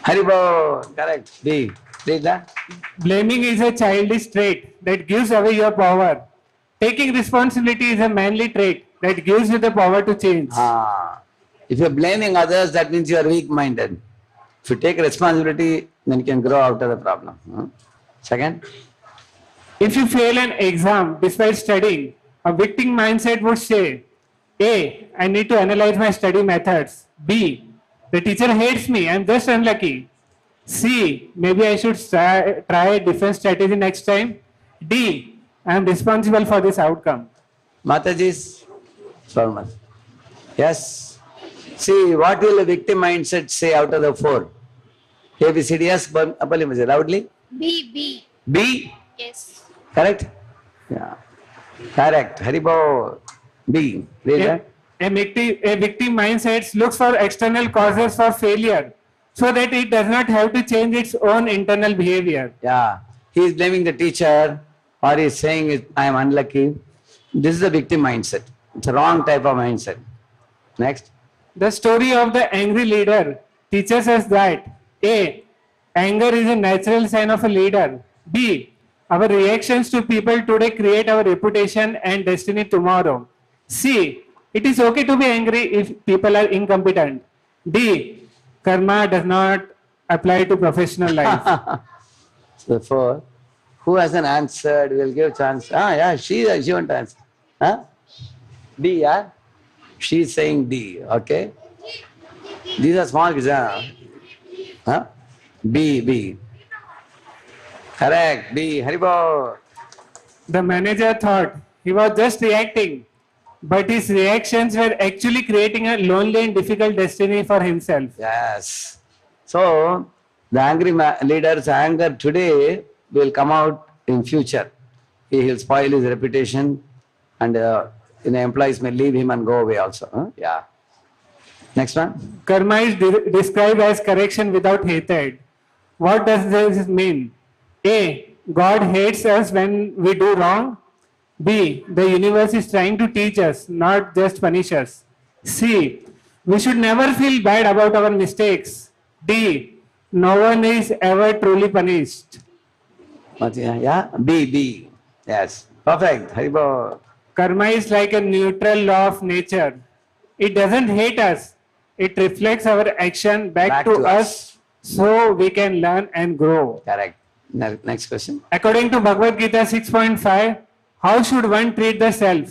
Haribo, correct. B. Read that. Blaming is a childish trait that gives away your power. Taking responsibility is a manly trait that gives you the power to change. If you're blaming others, that means you are weak-minded. If you take responsibility, then you can grow out of the problem. Second. If you fail an exam despite studying, a victim mindset would say, A. I need to analyze my study methods. B. The teacher hates me, I'm just unlucky. C. Maybe I should try a different strategy next time. D. I am responsible for this outcome. Mataji's formal. Yes. See, what will a victim mindset say out of the 4? A, B, C, D, S, loudly. B. B? Yes. Correct? Yeah. Correct. Haribo. B. Read that. A victim mindset looks for external causes for failure so that it does not have to change its own internal behavior. Yeah. He is blaming the teacher or he is saying, I am unlucky. This is a victim mindset. It's a wrong type of mindset. Next. The story of the angry leader teaches us that A. Anger is a natural sign of a leader. B. Our reactions to people today create our reputation and destiny tomorrow. C. It is okay to be angry if people are incompetent. D. Karma does not apply to professional life. So 4. Who hasn't answered? We'll give chance. Yeah, she won't answer. Huh? D, yeah? She's saying D, okay? These are small kids, huh? B. Correct, B, Haribo. The manager thought he was just reacting, but his reactions were actually creating a lonely and difficult destiny for himself. Yes. So, the angry leader's anger today will come out in future. He will spoil his reputation and employees may leave him and go away also. Huh? Yeah. Next one. Karma is described as correction without hatred. What does this mean? A. God hates us when we do wrong. B. The universe is trying to teach us, not just punish us. C. We should never feel bad about our mistakes. D. No one is ever truly punished. Yeah? B. Yes. Perfect. Haribo. Karma is like a neutral law of nature. It doesn't hate us. It reflects our action back to us so we can learn and grow. Correct. Next question. According to Bhagavad Gita 6.5, how should one treat the self?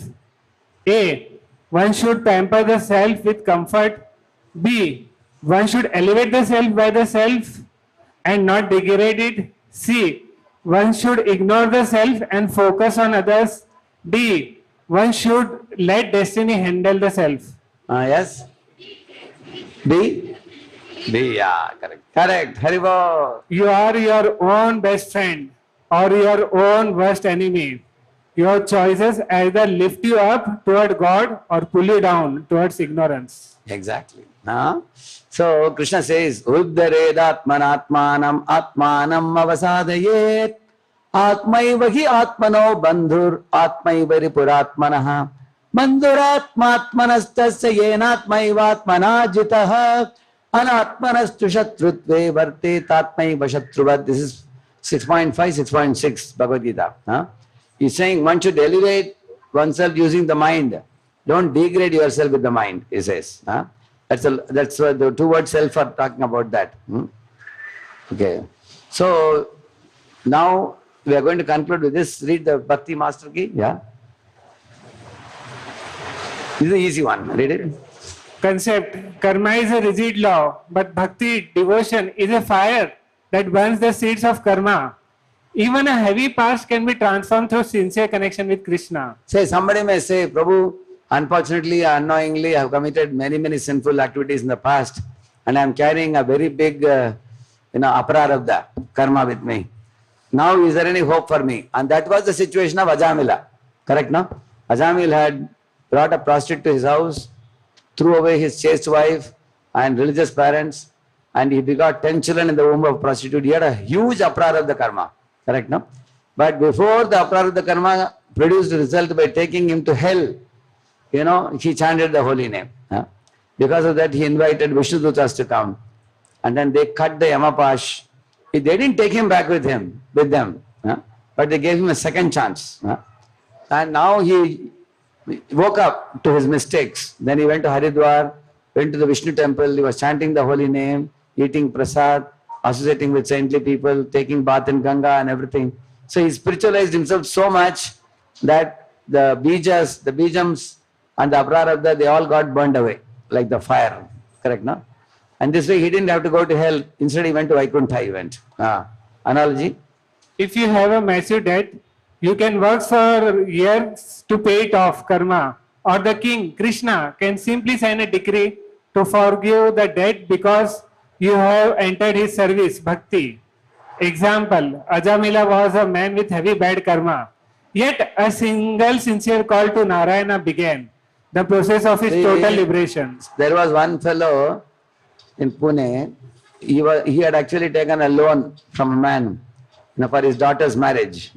A. One should pamper the self with comfort. B. One should elevate the self by the self and not degrade it. C. One should ignore the self and focus on others. D. One should let destiny handle the self. Yes. B. Yeah, correct. Correct. Haribo. You are your own best friend or your own worst enemy. Your choices either lift you up toward God or pull you down towards ignorance. Exactly. So Krishna says, Uddaredatmanatmanam atmanam avasadayet atmaivahi atmano bandhur atmaivari puratmanaha bandhuratmatmanastasya yenatmaivatmanajitaha anatmanastu shatrutve varte tatmaiva shatruvat. This is 6.5, 6.6 Bhagavad Gita. He's saying one should elevate oneself using the mind. Don't degrade yourself with the mind, he says. That's what the two words self are talking about that. Okay. So, now we are going to conclude with this. Read the Bhakti Master Ki. Yeah. This is an easy one. Read it. Concept. Karma is a rigid law, but bhakti, devotion, is a fire that burns the seeds of karma. Even a heavy past can be transformed through sincere connection with Krishna. Say, somebody may say, Prabhu, unfortunately, unknowingly, I have committed many sinful activities in the past and I am carrying a very big, apararabdha, karma with me. Now, is there any hope for me? And that was the situation of Ajamila. Correct, no? Ajamila had brought a prostitute to his house, threw away his chaste wife and religious parents, and he begot 10 children in the womb of prostitute. He had a huge apararabdha karma. Correct, no? But before the apararabdha karma produced a result by taking him to hell, he chanted the holy name. Because of that, he invited Vishnudutas to come. And then they cut the Yamapash. They didn't take him back with them, but they gave him a second chance. And now he woke up to his mistakes. Then he went to Haridwar, went to the Vishnu temple, he was chanting the holy name, eating prasad, associating with saintly people, taking bath in Ganga and everything. So he spiritualized himself so much that the bijams and the aprarabdha, they all got burned away like the fire. Correct, no? And this way he didn't have to go to hell. Instead he went to Vaikuntha, he went. Analogy? If you have a massive debt, you can work for years to pay it off, karma. Or the king, Krishna, can simply sign a decree to forgive the debt because you have entered his service, bhakti. Example, Ajamila was a man with heavy bad karma. Yet a single sincere call to Narayana began the process of his total liberation. There was one fellow in Pune, he had actually taken a loan from a man for his daughter's marriage.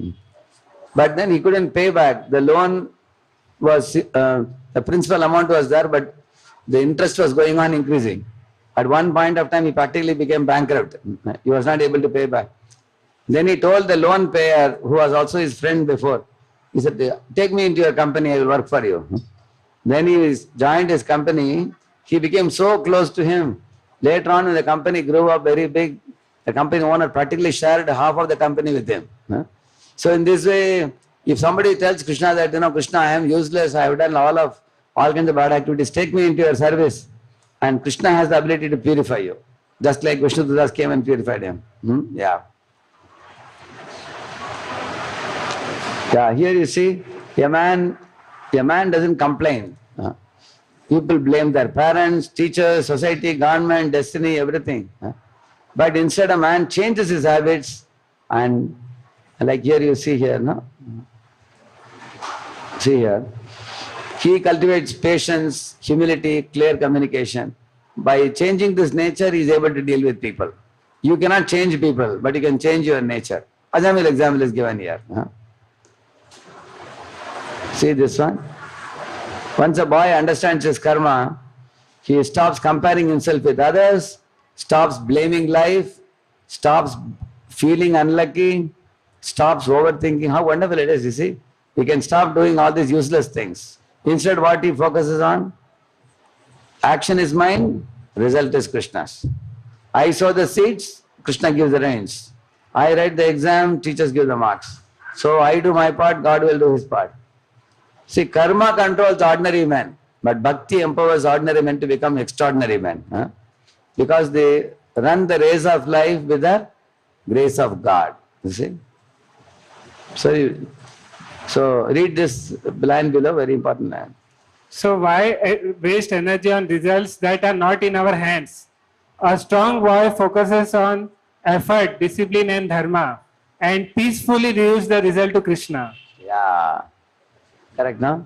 But then he couldn't pay back. The loan was, the principal amount was there, but the interest was going on increasing. At one point of time, he practically became bankrupt. He was not able to pay back. Then he told the loan payer, who was also his friend before, he said, take me into your company, I will work for you. Then he joined his company. He became so close to him. Later on, when the company grew up very big, the company owner practically shared half of the company with him. So in this way, if somebody tells Krishna that, Krishna, I am useless, I have done all kinds of bad activities, take me into your service. And Krishna has the ability to purify you. Just like Vishnududas came and purified him. Yeah. Yeah, here you see, a man doesn't complain. People blame their parents, teachers, society, government, destiny, everything. But instead a man changes his habits, and like here you see here, no? See here. He cultivates patience, humility, clear communication. By changing this nature, he is able to deal with people. You cannot change people, but you can change your nature. Ajamila example is given here. See this one? Once a boy understands his karma, he stops comparing himself with others, stops blaming life, stops feeling unlucky, stops overthinking. How wonderful it is, you see? He can stop doing all these useless things. Instead, what he focuses on? Action is mine, result is Krishna's. I sow the seeds, Krishna gives the rains. I write the exam, teachers give the marks. So I do my part, God will do his part. See, karma controls ordinary men, but bhakti empowers ordinary men to become extraordinary men. Because they run the race of life with the grace of God. You see? So read this line below, very important line. So why waste energy on results that are not in our hands? A strong boy focuses on effort, discipline and dharma, and peacefully gives the result to Krishna. Yeah. Correct, no?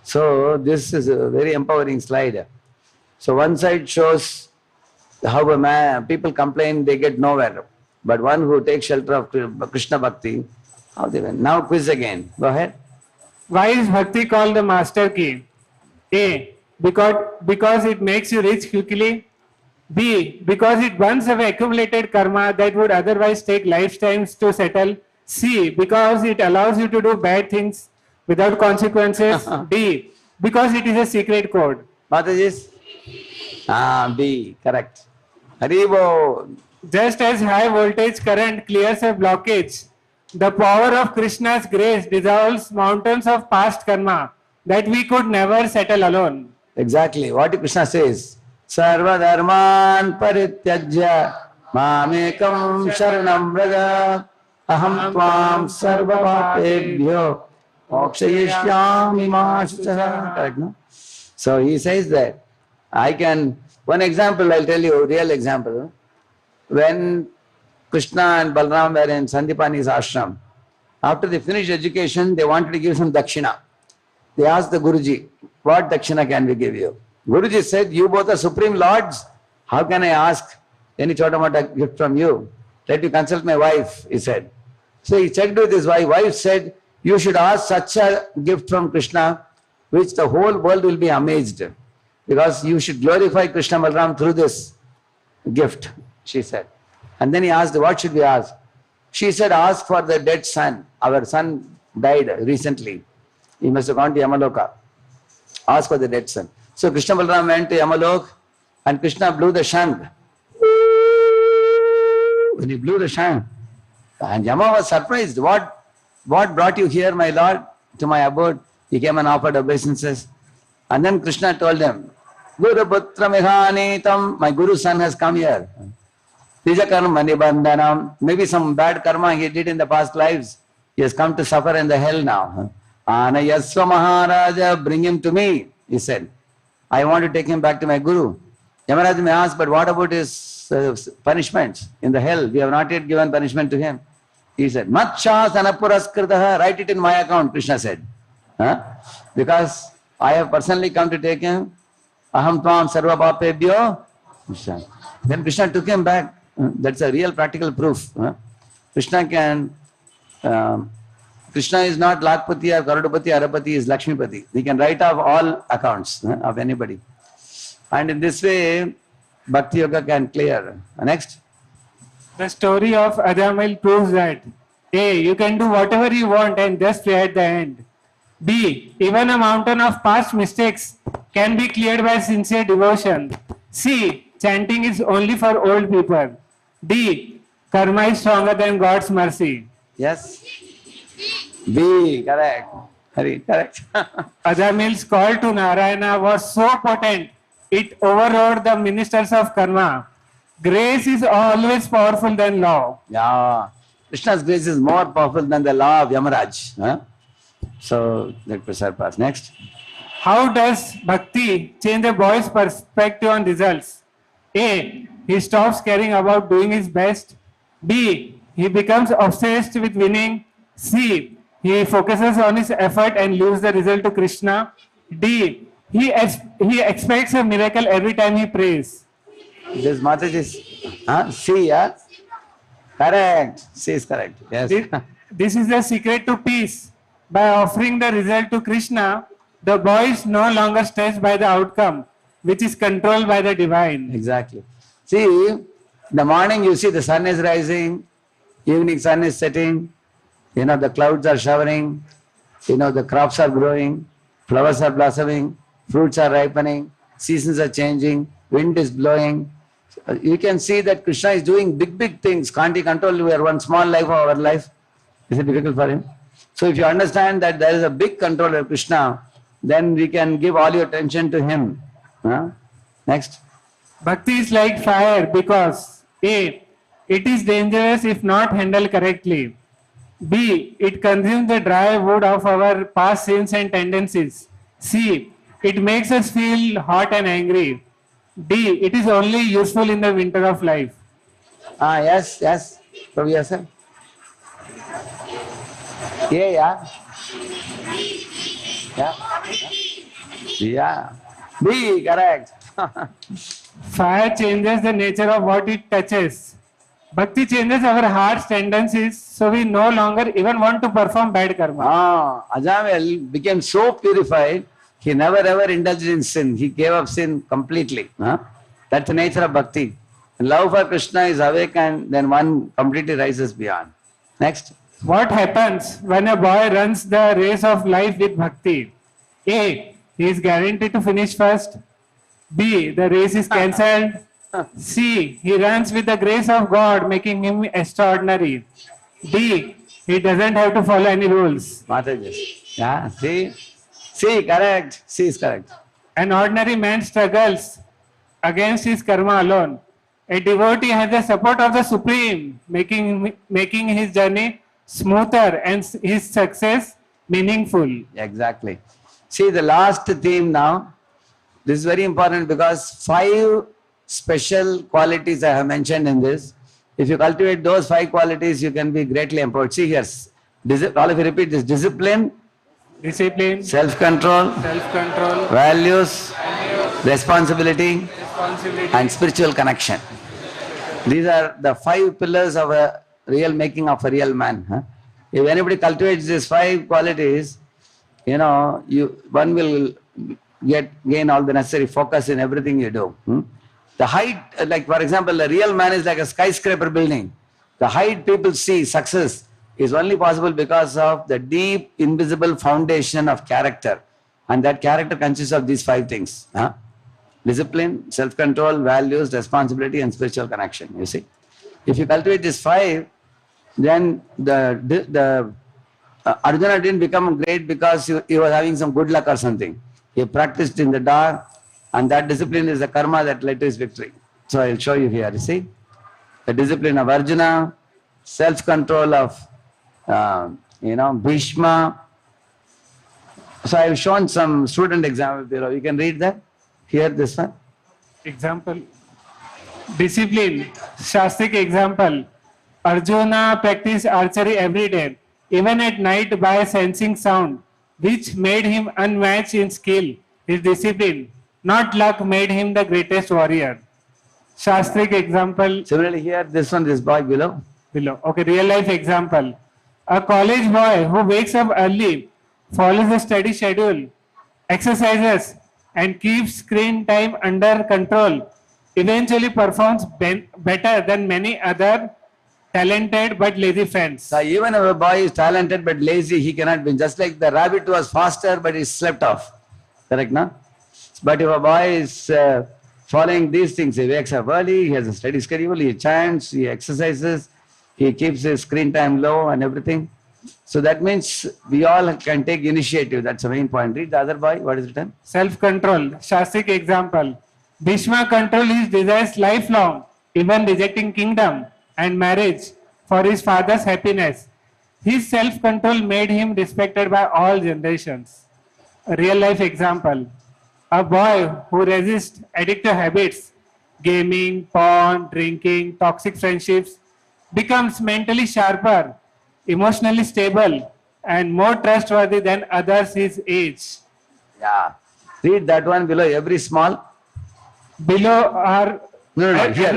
So this is a very empowering slide. So one side shows how people complain, they get nowhere. But one who takes shelter of Krishna Bhakti, how they win. Now quiz again. Go ahead. Why is Bhakti called the master key? A. Because it makes you rich quickly. B. Because it burns away accumulated karma that would otherwise take lifetimes to settle. C. Because it allows you to do bad things without consequences. D. Because it is a secret code. What is this? B. Correct. Haribo. Just as high voltage current clears a blockage, the power of Krishna's grace dissolves mountains of past karma that we could never settle alone. Exactly. What Krishna says? Sarva dharman parityajya mamekam sharanam vraja aham tvam sarva papebhyo mokshayishyami mashuchaha. Correct, no? So he says that one example I'll tell you, real example. When Krishna and Balram were in Sandipani's ashram, after they finished education, they wanted to give some dakshina. They asked the Guruji, what dakshina can we give you? Guruji said, you both are supreme lords. How can I ask any chota-mota gift from you? Let me consult my wife, he said. So he checked with his wife. Wife said, you should ask such a gift from Krishna, which the whole world will be amazed. Because you should glorify Krishna Balram through this gift, she said. And then he asked, what should we ask? She said, ask for the dead son. Our son died recently. He must have gone to Yamaloka. Ask for the dead son. So Krishna Balram went to Yamalok and Krishna blew the shang. When he blew the shang, and Yama was surprised. What brought you here, my lord, to my abode? He came and offered obeisances. And then Krishna told him, Guru Putra Mihanitam, my Guru's son has come here. Nija karma nibandhanam. Maybe some bad karma he did in the past lives. He has come to suffer in the hell now. Anayasva Maharaja, bring him to me, he said. I want to take him back to my Guru. Yamaraj may ask, but what about his punishments in the hell? We have not yet given punishment to him. He said, Matsha sanapuraskritaha, write it in my account, Krishna said. Because I have personally come to take him. Aham tvam sarva papebhyo. Then Krishna took him back. That's a real practical proof. Krishna is not Lakpati or Karudapati, Arapati, is Lakshmipati. He can write off all accounts of anybody. And in this way, Bhakti Yoga can clear. Next. The story of Ajamila proves that A. You can do whatever you want and just pray at the end. B. Even a mountain of past mistakes can be cleared by sincere devotion. C. Chanting is only for old people. D. Karma is stronger than God's mercy. Yes. B. Correct. Hari, correct. Ajamil's call to Narayana was so potent, it overrode the ministers of karma. Grace is always powerful than law. Yeah. Krishna's grace is more powerful than the law of Yamaraj. Huh? So, let Prasad pass. Next. How does bhakti change a boy's perspective on results? A. He stops caring about doing his best. B. He becomes obsessed with winning. C. He focuses on his effort and leaves the result to Krishna. D. He expects a miracle every time he prays. This Mataji, C, yeah? Correct. C is correct. Yes. This is the secret to peace. By offering the result to Krishna, the boy is no longer stressed by the outcome, which is controlled by the divine. Exactly. See, the morning you see the sun is rising, evening sun is setting, the clouds are showering, the crops are growing, flowers are blossoming, fruits are ripening, seasons are changing, wind is blowing. You can see that Krishna is doing big things. Can't he control your one small life of our life? Is it difficult for him? So if you understand that there is a big controller, Krishna, then we can give all your attention to him. Next. Bhakti is like fire because A. It is dangerous if not handled correctly. B. It consumes the dry wood of our past sins and tendencies. C. It makes us feel hot and angry. D. It is only useful in the winter of life. Yes. Prabhu, yes, sir. Yeah. B, correct. Fire changes the nature of what it touches. Bhakti changes our heart's tendencies, so we no longer even want to perform bad karma. Ajamil became so purified, he never ever indulged in sin. He gave up sin completely. That's the nature of bhakti. And love for Krishna is awake and then one completely rises beyond. Next. What happens when a boy runs the race of life with bhakti? A. He is guaranteed to finish first. B. The race is cancelled. C. He runs with the grace of God, making him extraordinary. D. He doesn't have to follow any rules. Mataji. Yeah, C, correct. C is correct. An ordinary man struggles against his karma alone. A devotee has the support of the Supreme, making his journey smoother and his success meaningful. Exactly. See the last theme now. This is very important because 5 special qualities I have mentioned in this. If you cultivate those 5 qualities, you can be greatly empowered. See here, all of you repeat this: discipline, self-control, values, responsibility, and spiritual connection. These are the 5 pillars of a real making of a real man. If anybody cultivates these 5 qualities, one will gain all the necessary focus in everything you do. The height, like for example, a real man is like a skyscraper building. The height people see, success, is only possible because of the deep, invisible foundation of character. And that character consists of these 5 things. Discipline, self-control, values, responsibility, and spiritual connection. You see, if you cultivate these 5, then the Arjuna didn't become great because he was having some good luck or something. He practiced in the dark, and that discipline is the karma that led to his victory. So I'll show you here. You see, the discipline of Arjuna, self-control of Bhishma. So I've shown some student example. You can read that. Here, this one. Example. Discipline. Shastric example. Arjuna practiced archery every day, even at night by sensing sound, which made him unmatched in skill. His discipline, not luck, made him the greatest warrior. Shastric example. Similarly here, this boy below. Okay, real life example. A college boy who wakes up early, follows a steady schedule, exercises, and keeps screen time under control eventually performs better than many other talented but lazy friends. So even if a boy is talented but lazy, he cannot win. Just like the rabbit was faster but he slept off. Correct, no? But if a boy is following these things, he wakes up early, he has a steady schedule, he chants, he exercises, he keeps his screen time low and everything. So that means we all can take initiative. That's the main point. Read the other boy. What is written? Self-control. Shastric example. Bhishma controlled his desires lifelong, even rejecting kingdom and marriage for his father's happiness. His self-control made him respected by all generations. A real-life example. A boy who resists addictive habits, gaming, porn, drinking, toxic friendships, becomes mentally sharper, emotionally stable, and more trustworthy than others his age. Yeah. Read that one below. Every small. Below are here,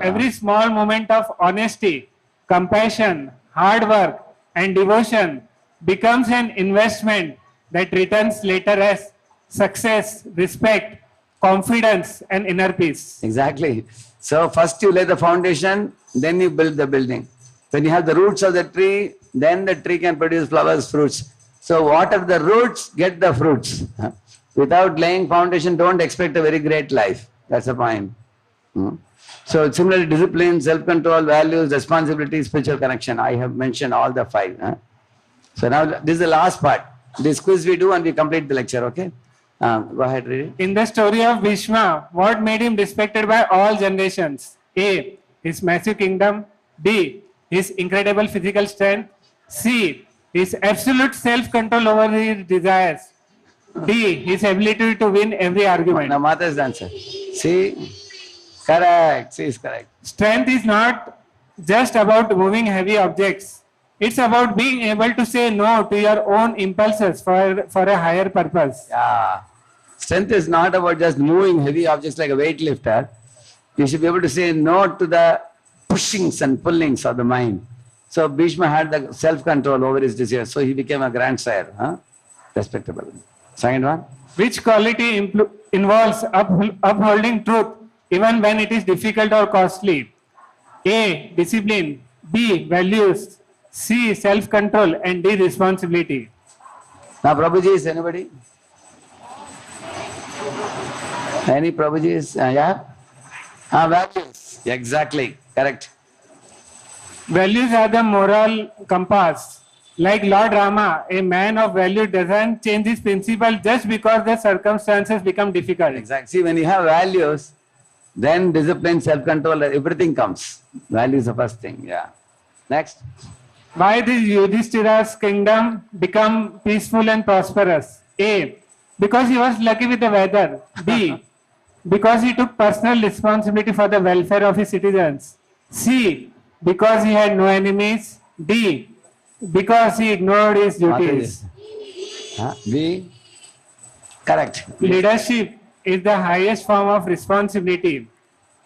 every small moment of honesty, compassion, hard work, and devotion becomes an investment that returns later as success, respect, confidence, and inner peace. Exactly. So first you lay the foundation, then you build the building. When you have the roots of the tree, then the tree can produce flowers, fruits. So water the roots, get the fruits. Without laying foundation, don't expect a very great life. That's the point. So similarly, discipline, self-control, values, responsibility, spiritual connection. I have mentioned all the 5. So now this is the last part. This quiz we do and we complete the lecture, okay? Go ahead, read it. In the story of Bhishma, what made him respected by all generations? A. His massive kingdom. B. His incredible physical strength. C. His absolute self-control over his desires. D. His ability to win every argument. Now Mata's answer. C. Correct. C is correct. Strength is not just about moving heavy objects. It's about being able to say no to your own impulses for a higher purpose. Yeah. Strength is not about just moving heavy objects like a weightlifter. You should be able to say no to the pushings and pullings of the mind. So Bhishma had the self-control over his desires. So he became a grandsire. Respectable. Second one. Which quality involves upholding truth even when it is difficult or costly? A. Discipline. B. Values. C. Self-control. And D. Responsibility. Now Prabhuji is anybody? Any Prabhujis? Yeah? Values. Exactly. Correct. Values are the moral compass. Like Lord Rama, a man of value doesn't change his principle just because the circumstances become difficult. Exactly. See, when you have values, then discipline, self-control, everything comes. Value is the first thing. Yeah. Next. Why did Yudhishthira's kingdom become peaceful and prosperous? A. Because he was lucky with the weather. B. Because he took personal responsibility for the welfare of his citizens. C. Because he had no enemies. D. Because he ignored his duties. B. Correct. Leadership is the highest form of responsibility.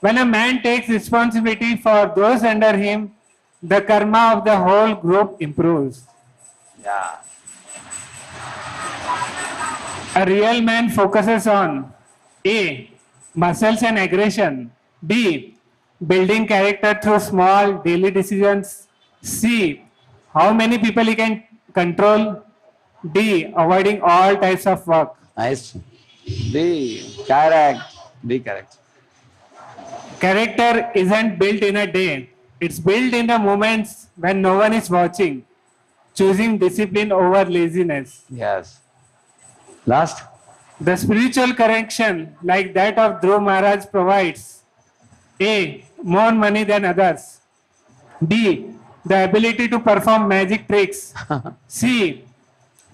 When a man takes responsibility for those under him, the karma of the whole group improves. Yeah. A real man focuses on A. Muscles and aggression. B. Building character through small daily decisions. C. How many people he can control. D. Avoiding all types of work. Nice. B. Correct. B. Correct. Character isn't built in a day. It's built in the moments when no one is watching. Choosing discipline over laziness. Yes. Last. The spiritual correction like that of Dhruv Maharaj provides A. More money than others. B. The ability to perform magic tricks. C.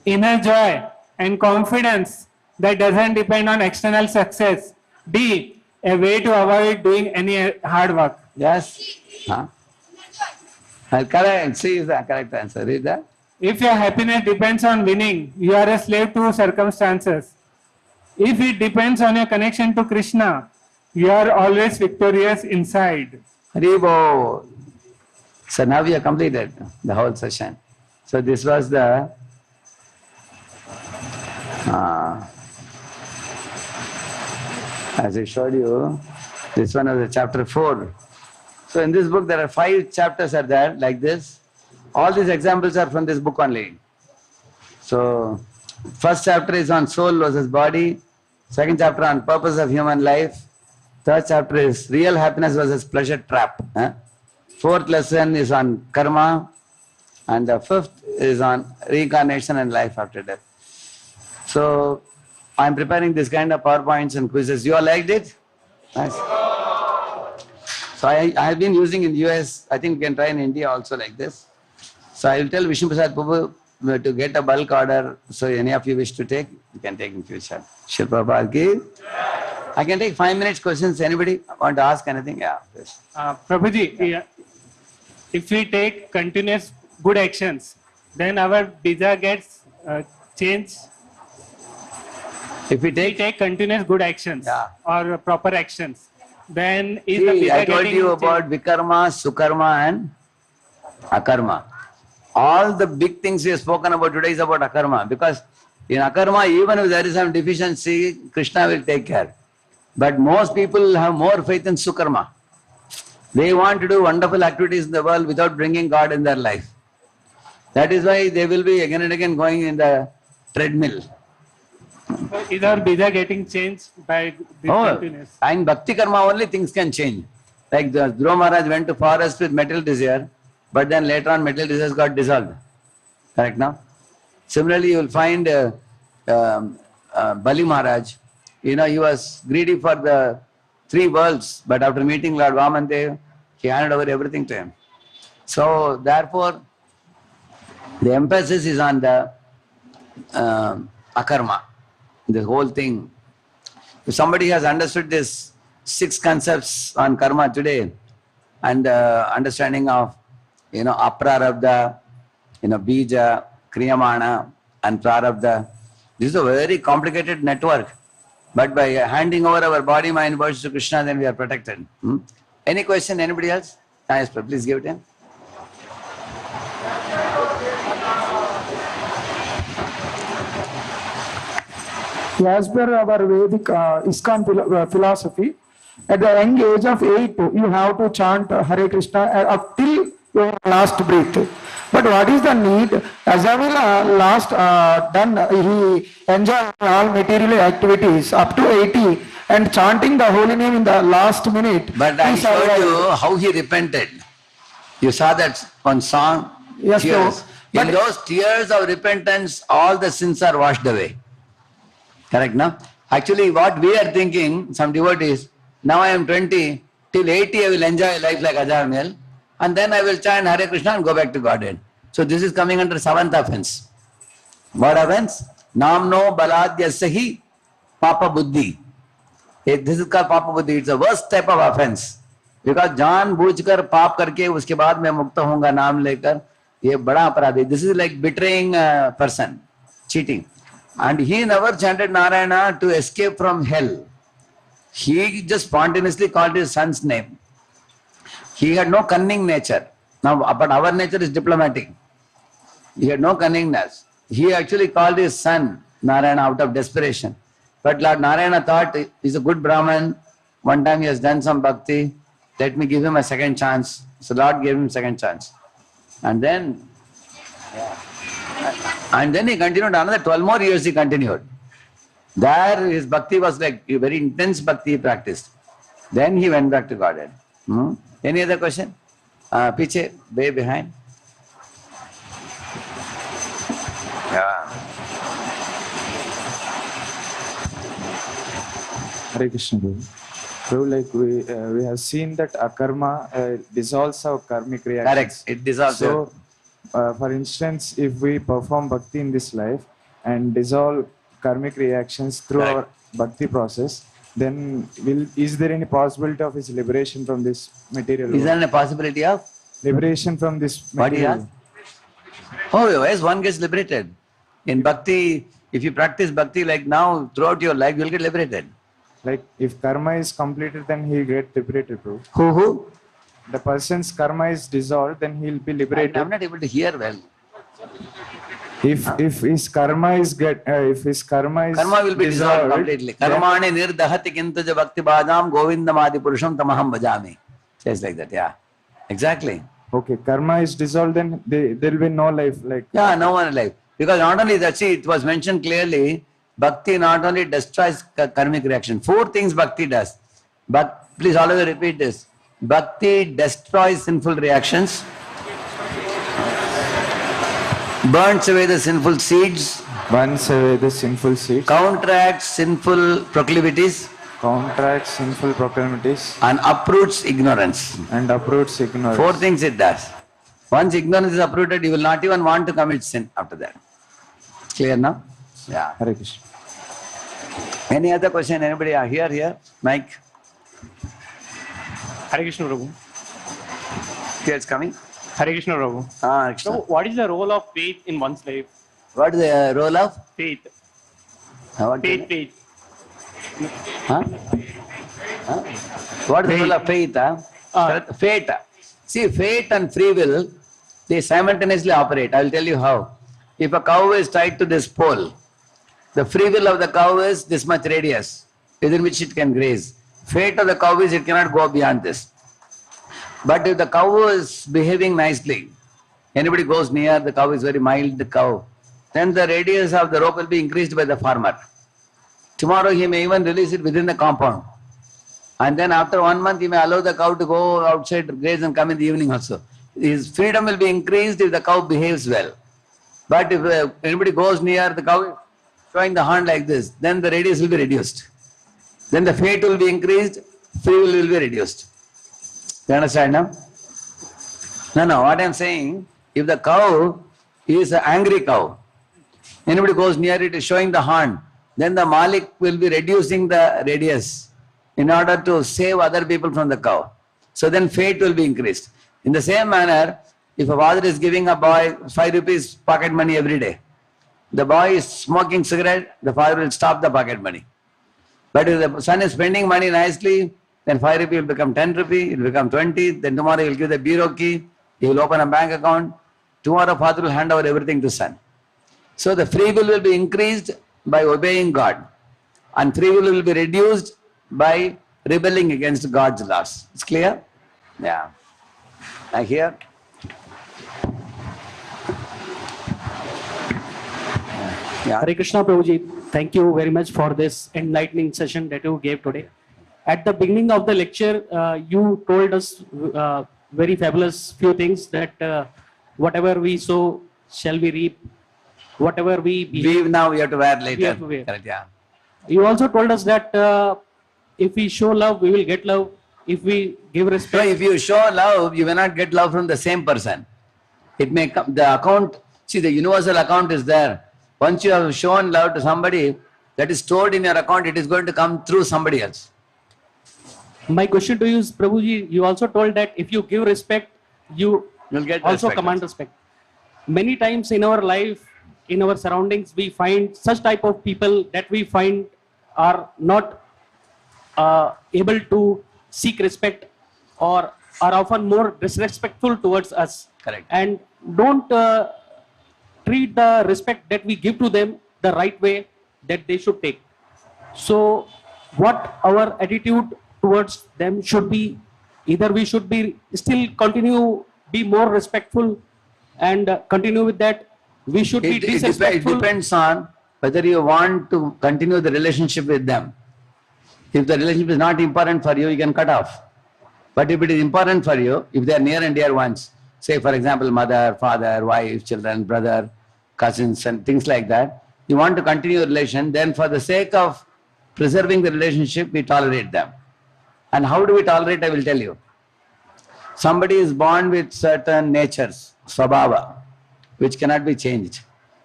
Inner joy and confidence that doesn't depend on external success. D. A way to avoid doing any hard work. Yes. Correct. C is the correct answer. Read that. If your happiness depends on winning, you are a slave to circumstances. If it depends on your connection to Krishna, you are always victorious inside. Haribo. So now we have completed the whole session. So this was the as I showed you, This one is chapter 4. So in this book there are 5 chapters are there like this. All these examples are from this book only. So first chapter is on soul versus body. Second chapter on purpose of human life. Third chapter is real happiness versus pleasure trap. Fourth lesson is on karma. And the fifth is on reincarnation and life after death. So I'm preparing this kind of PowerPoints and quizzes. You all liked it? Nice. So I have been using in US. I think we can try in India also like this. So I will tell Vishnu Prasad Prabhu to get a bulk order. So any of you wish to take, you can take in future. Shri Prabhupada ki. I can take 5 minutes questions. Anybody want to ask anything? Yeah. Please. Prabhuji, if we take continuous good actions, then our desire gets changed. If we take continuous good actions or proper actions, then is the See, desire I told getting you about Vikarma, Sukarma and Akarma. All the big things we have spoken about today is about Akarma, because in Akarma, even if there is some deficiency, Krishna will take care. But most people have more faith in Sukarma. They want to do wonderful activities in the world without bringing God in their life. That is why they will be again and again going in the treadmill. So is our desire getting changed by this continuous? In Bhakti Karma only things can change. Like the Dhruva Maharaj went to forest with material desire, but then later on material desires got dissolved. Correct now? Similarly, you will find Bali Maharaj. You know, he was greedy for the 3 worlds, but after meeting Lord Vamandev, he handed over everything to him. So therefore, the emphasis is on the akarma, the whole thing. If somebody has understood this 6 concepts on karma today, and understanding of, aprarabdha, bija, kriyamana, and prarabdha, this is a very complicated network. But by handing over our body, mind, words to Krishna, then we are protected. Any question? Anybody else? Yes, please give it in. As per our Vedic ISKCON philosophy, at the young age of 8, you have to chant Hare Krishna up till your last breath. But what is the need? Ajamila last he enjoyed all material activities up to 80 and chanting the holy name in the last minute. But I showed you how he repented. You saw that one song? Yes, tears. In those tears of repentance, all the sins are washed away. Correct, no? Actually, what we are thinking, some devotees, now I am 20, till 80 I will enjoy life like Ajamila, and then I will chant Hare Krishna and go back to Godhead. So this is coming under 7th offense. What offense? Namno baladyasahi papa buddhi. This is called papa buddhi. It's the worst type of offense. Because जान बूझकर पाप करके उसके बाद मैं मुक्त होऊंगा नाम लेकर, ये बड़ा अपराध है. This is like betraying a person, cheating. And he never chanted Narayana to escape from hell. He just spontaneously called his son's name. He had no cunning nature. Now, but our nature is diplomatic. He had no cunningness. He actually called his son Narayana out of desperation. But Lord Narayana thought he's a good Brahman. One time he has done some bhakti. Let me give him a second chance. So Lord gave him a second chance. And then he continued another 12 more years he continued. There his bhakti was like a very intense bhakti he practiced. Then he went back to Godhead. Any other question? Piche, way behind. Yeah. Hare Krishna, Prabhu. Prabhu, like we have seen that akarma dissolves our karmic reactions. Correct, it dissolves. So, for instance, if we perform bhakti in this life and dissolve karmic reactions through our bhakti process, then is there any possibility of his liberation from this material world? Is there any possibility of? Liberation from this material. What oh, yes, one gets liberated. In bhakti, if you practice bhakti like now, throughout your life, you will get liberated. Like if karma is completed, then he will get liberated, bro. Who? The person's karma is dissolved, then he will be liberated. I'm not able to hear well. If his karma is Karma will be dissolved completely. Karmani nirdahati kintuja bhakti bhajam govindam adi purusham tamaham bhajami. Says like that, yeah. Exactly. Okay, karma is dissolved, then there will be no life. Yeah, no one life. Because not only that, see, it was mentioned clearly, bhakti not only destroys karmic reaction. 4 things bhakti does. But please all of you repeat this. Bhakti destroys sinful reactions, burns away the sinful seeds, counteracts sinful proclivities, and uproots ignorance. 4 things it does. Once ignorance is uprooted, you will not even want to commit sin after that. Clear now? Yeah. Hare Krishna. Any other question? Anybody? Here. Mike. Hare Krishna, Prabhu. Here it's coming. Hare Krishna, Prabhu. Krishna. So, what is the role of faith in one's life? What is the role of? Faith. Faith. Huh? What is the role of faith? Fate. See, fate and free will, they simultaneously operate. I will tell you how. If a cow is tied to this pole, the free will of the cow is this much radius, within which it can graze. Fate of the cow is it cannot go beyond this. But if the cow is behaving nicely, anybody goes near, the cow is very mild, the cow, then the radius of the rope will be increased by the farmer. Tomorrow he may even release it within the compound. And then after 1 month he may allow the cow to go outside, graze and come in the evening also. His freedom will be increased if the cow behaves well. But if anybody goes near, the cow showing the horn like this, then the radius will be reduced. Then the fate will be increased, free will be reduced. You understand now? No, what I am saying, if the cow is an angry cow, anybody goes near it is showing the horn, then the Malik will be reducing the radius in order to save other people from the cow. So then fate will be increased. In the same manner, if a father is giving a boy 5 rupees pocket money every day, the boy is smoking cigarette, the father will stop the pocket money. But if the son is spending money nicely, then 5 rupee will become 10 rupee, it will become 20, then tomorrow he will give the bureau key, he will open a bank account, tomorrow father will hand over everything to son. So the free will be increased by obeying God, and free will be reduced by rebelling against God's laws. It's clear? Yeah. I hear. Yeah. Hare Krishna, Prabhuji. Thank you very much for this enlightening session that you gave today. At the beginning of the lecture, you told us very fabulous few things that whatever we sow shall we reap. Whatever we believe now, we have to wear later. We have to wear. Correct, yeah. You also told us that if we show love, we will get love. If we give respect. So if you show love, you will not get love from the same person. It may come, the account, see, the universal account is there. Once you have shown love to somebody, that is stored in your account, it is going to come through somebody else. My question to you is, Prabhuji, you also told that if you give respect, you will get also respect. command respect. Many times in our life, in our surroundings, we find such type of people that we find are not able to seek respect or are often more disrespectful towards us. Correct. And don't treat the respect that we give to them the right way that they should take. So what our attitude towards them should be, either we should be still continue, be more respectful and continue with that. We should be disrespectful. It depends on whether you want to continue the relationship with them. If the relationship is not important for you, you can cut off. But if it is important for you, if they are near and dear ones, say for example, mother, father, wife, children, brother, cousins and things like that, you want to continue the relation, then for the sake of preserving the relationship, we tolerate them. And how do we tolerate? I will tell you. Somebody is born with certain natures, swabhava, which cannot be changed.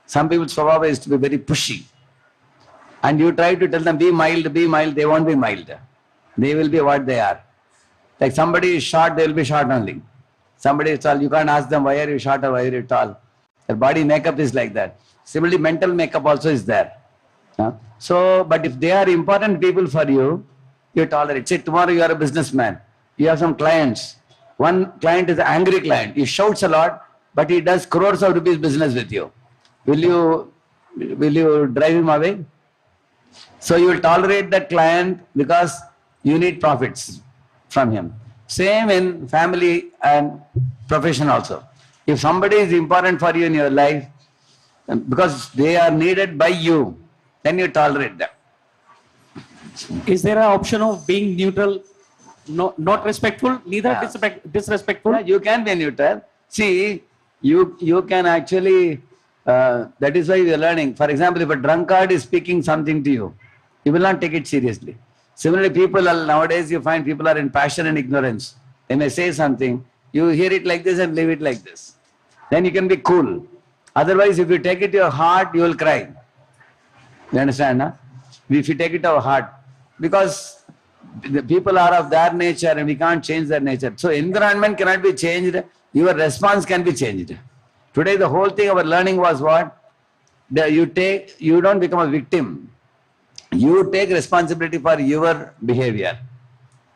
Some people's swabhava is to be very pushy. And you try to tell them, be mild, they won't be mild. They will be what they are. Like somebody is short, they will be short only. Somebody is tall, you can't ask them, why are you short or why are you tall? Their body makeup is like that. Similarly, mental makeup also is there. So, but if they are important people for you, you tolerate. Say tomorrow you are a businessman, you have some clients. One client is an angry client, he shouts a lot, but he does crores of rupees business with you. will you drive him away? So you will tolerate that client because you need profits from him. Same in family and profession also. If somebody is important for you in your life, because they are needed by you, then you tolerate them. Is there an option of being neutral, not respectful, neither disrespectful? Yeah, you can be neutral. See, you can actually, that is why we are learning. For example, if a drunkard is speaking something to you, you will not take it seriously. Similarly, nowadays you find people are in passion and ignorance. They may say something, you hear it like this and leave it like this. Then you can be cool. Otherwise, if you take it to your heart, you will cry. You understand, huh? If you take it to our heart, because the people are of their nature and we can't change their nature. So environment cannot be changed, your response can be changed. Today the whole thing our learning was what? You don't become a victim. You take responsibility for your behavior.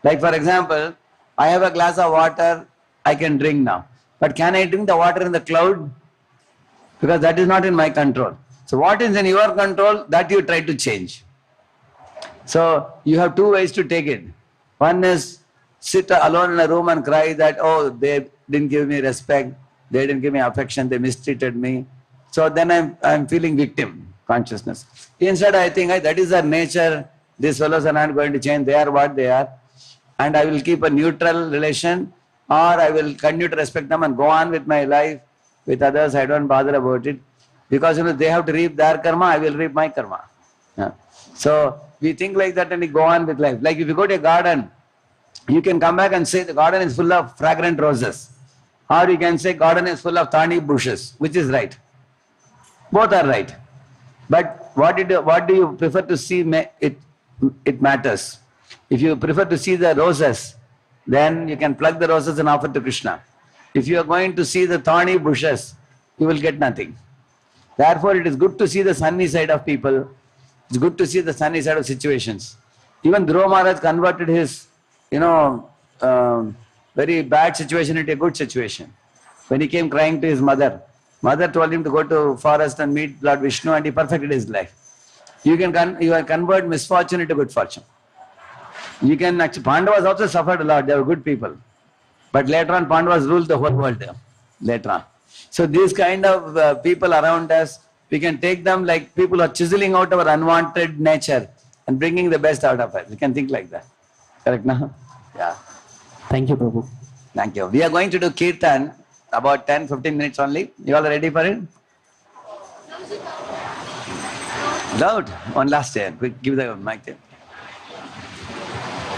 Like for example, I have a glass of water, I can drink now. But can I drink the water in the cloud? Because that is not in my control. So what is in your control, that you try to change. So you have two ways to take it. One is sit alone in a room and cry that, oh, they didn't give me respect, they didn't give me affection, they mistreated me. So then I'm feeling victim consciousness. Instead I think that is their nature, these fellows are not going to change, they are what they are. And I will keep a neutral relation, or I will continue to respect them and go on with my life. With others, I don't bother about it. Because they have to reap their karma, I will reap my karma. Yeah. So we think like that and we go on with life. Like if you go to a garden, you can come back and say the garden is full of fragrant roses. Or you can say garden is full of thorny bushes. Which is right? Both are right. But what do you prefer to see? It matters. If you prefer to see the roses, then you can pluck the roses and offer to Krishna. If you are going to see the thorny bushes, you will get nothing. Therefore, it is good to see the sunny side of people. It's good to see the sunny side of situations. Even Dhruva Maharaj converted his, very bad situation into a good situation. When he came crying to his mother, mother told him to go to forest and meet Lord Vishnu, and he perfected his life. You can convert misfortune into good fortune. You can actually, Pandavas also suffered a lot, they were good people. But later on, Pandavas ruled the whole world later on. So these kind of people around us, we can take them like people who are chiseling out our unwanted nature and bringing the best out of it. We can think like that. Correct now? Yeah. Thank you, Prabhu. Thank you. We are going to do Kirtan, about 10-15 minutes only. You all ready for it? Loud. One last time. Quick, give the mic there.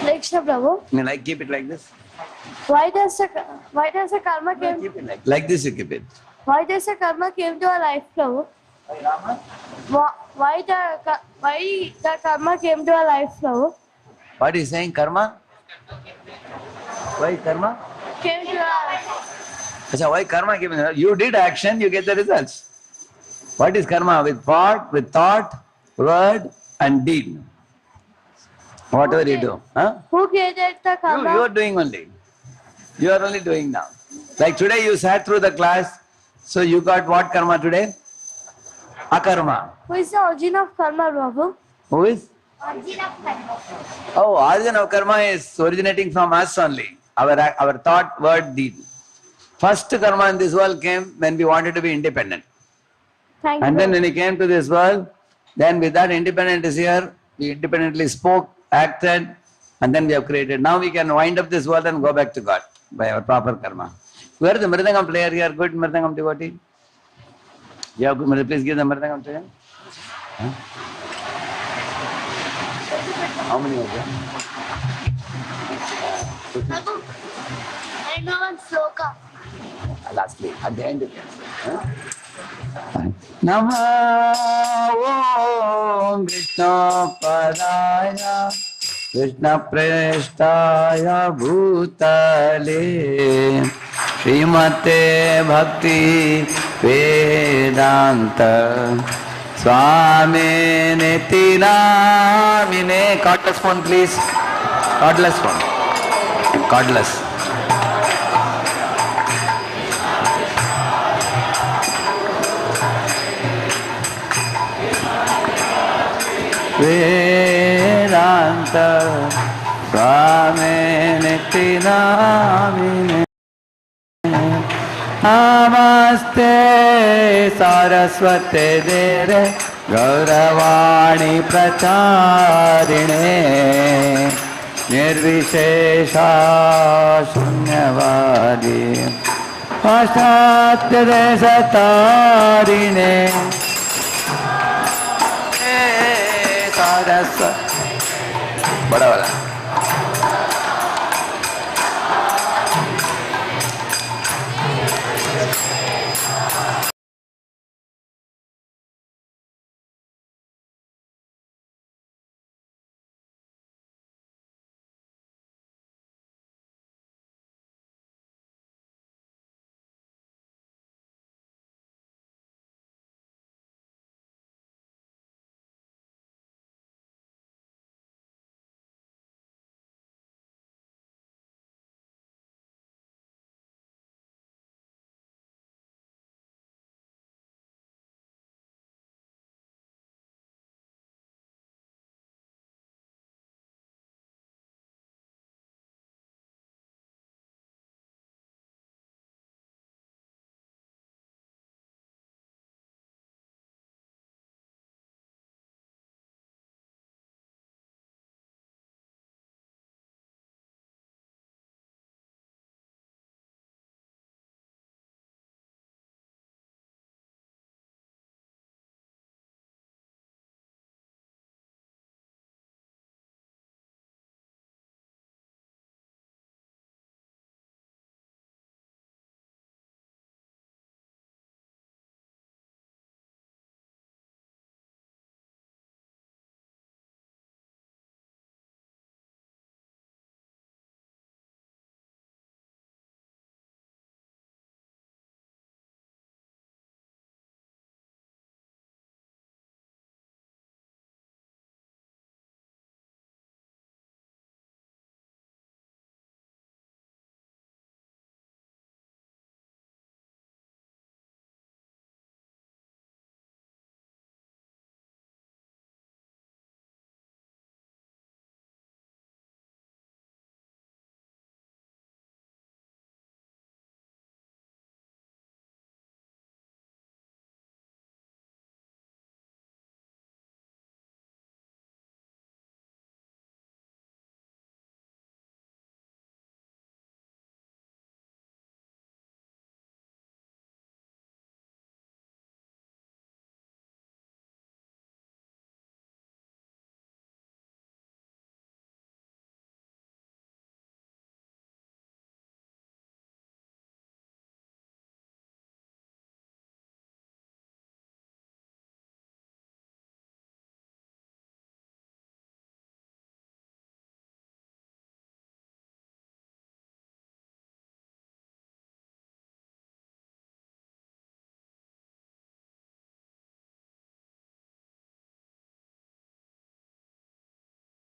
Krishna Prabhu. Keep it like this. Why does the karma came? Keep it like this. You keep it. Why does the karma came to our life, Prabhu? Why the karma came to our life, Prabhu? What is saying? Karma? Why karma? Came to our life. Achha, why karma came? You did action, you get the results. What is karma? With thought, word, and deed. Whatever you do. Huh? Who created the karma? You are doing only. You are only doing now. Like today you sat through the class, so you got what karma today? Akarma. Who is the origin of karma, Prabhu? Who is? Origin of karma. Oh, origin of karma is originating from us only. Our thought, word, deed. First karma in this world came when we wanted to be independent. And then when we came to this world, then with that independence here, we independently spoke, acted, and then we have created. Now we can wind up this world and go back to God by our proper karma. Where is the Mridangam player here? Good Mridangam devotee. You have good, please give the Mridangam to him. Huh? How many of them? I know one sloka. Lastly, at the end of it. Nama Om Krishna Padaya Krishna Preshtaya Bhutale Srimate Bhakti Vedanta Swami Niti Namine. Cordless phone please. Cordless phone. Cordless. Vedanta Swami Nityanamine Namaste Saraswate Deve Gauravani Pracharine Nirvishesha Shunyavadi Paschatya Desatarine Saraswate बड़ा वाला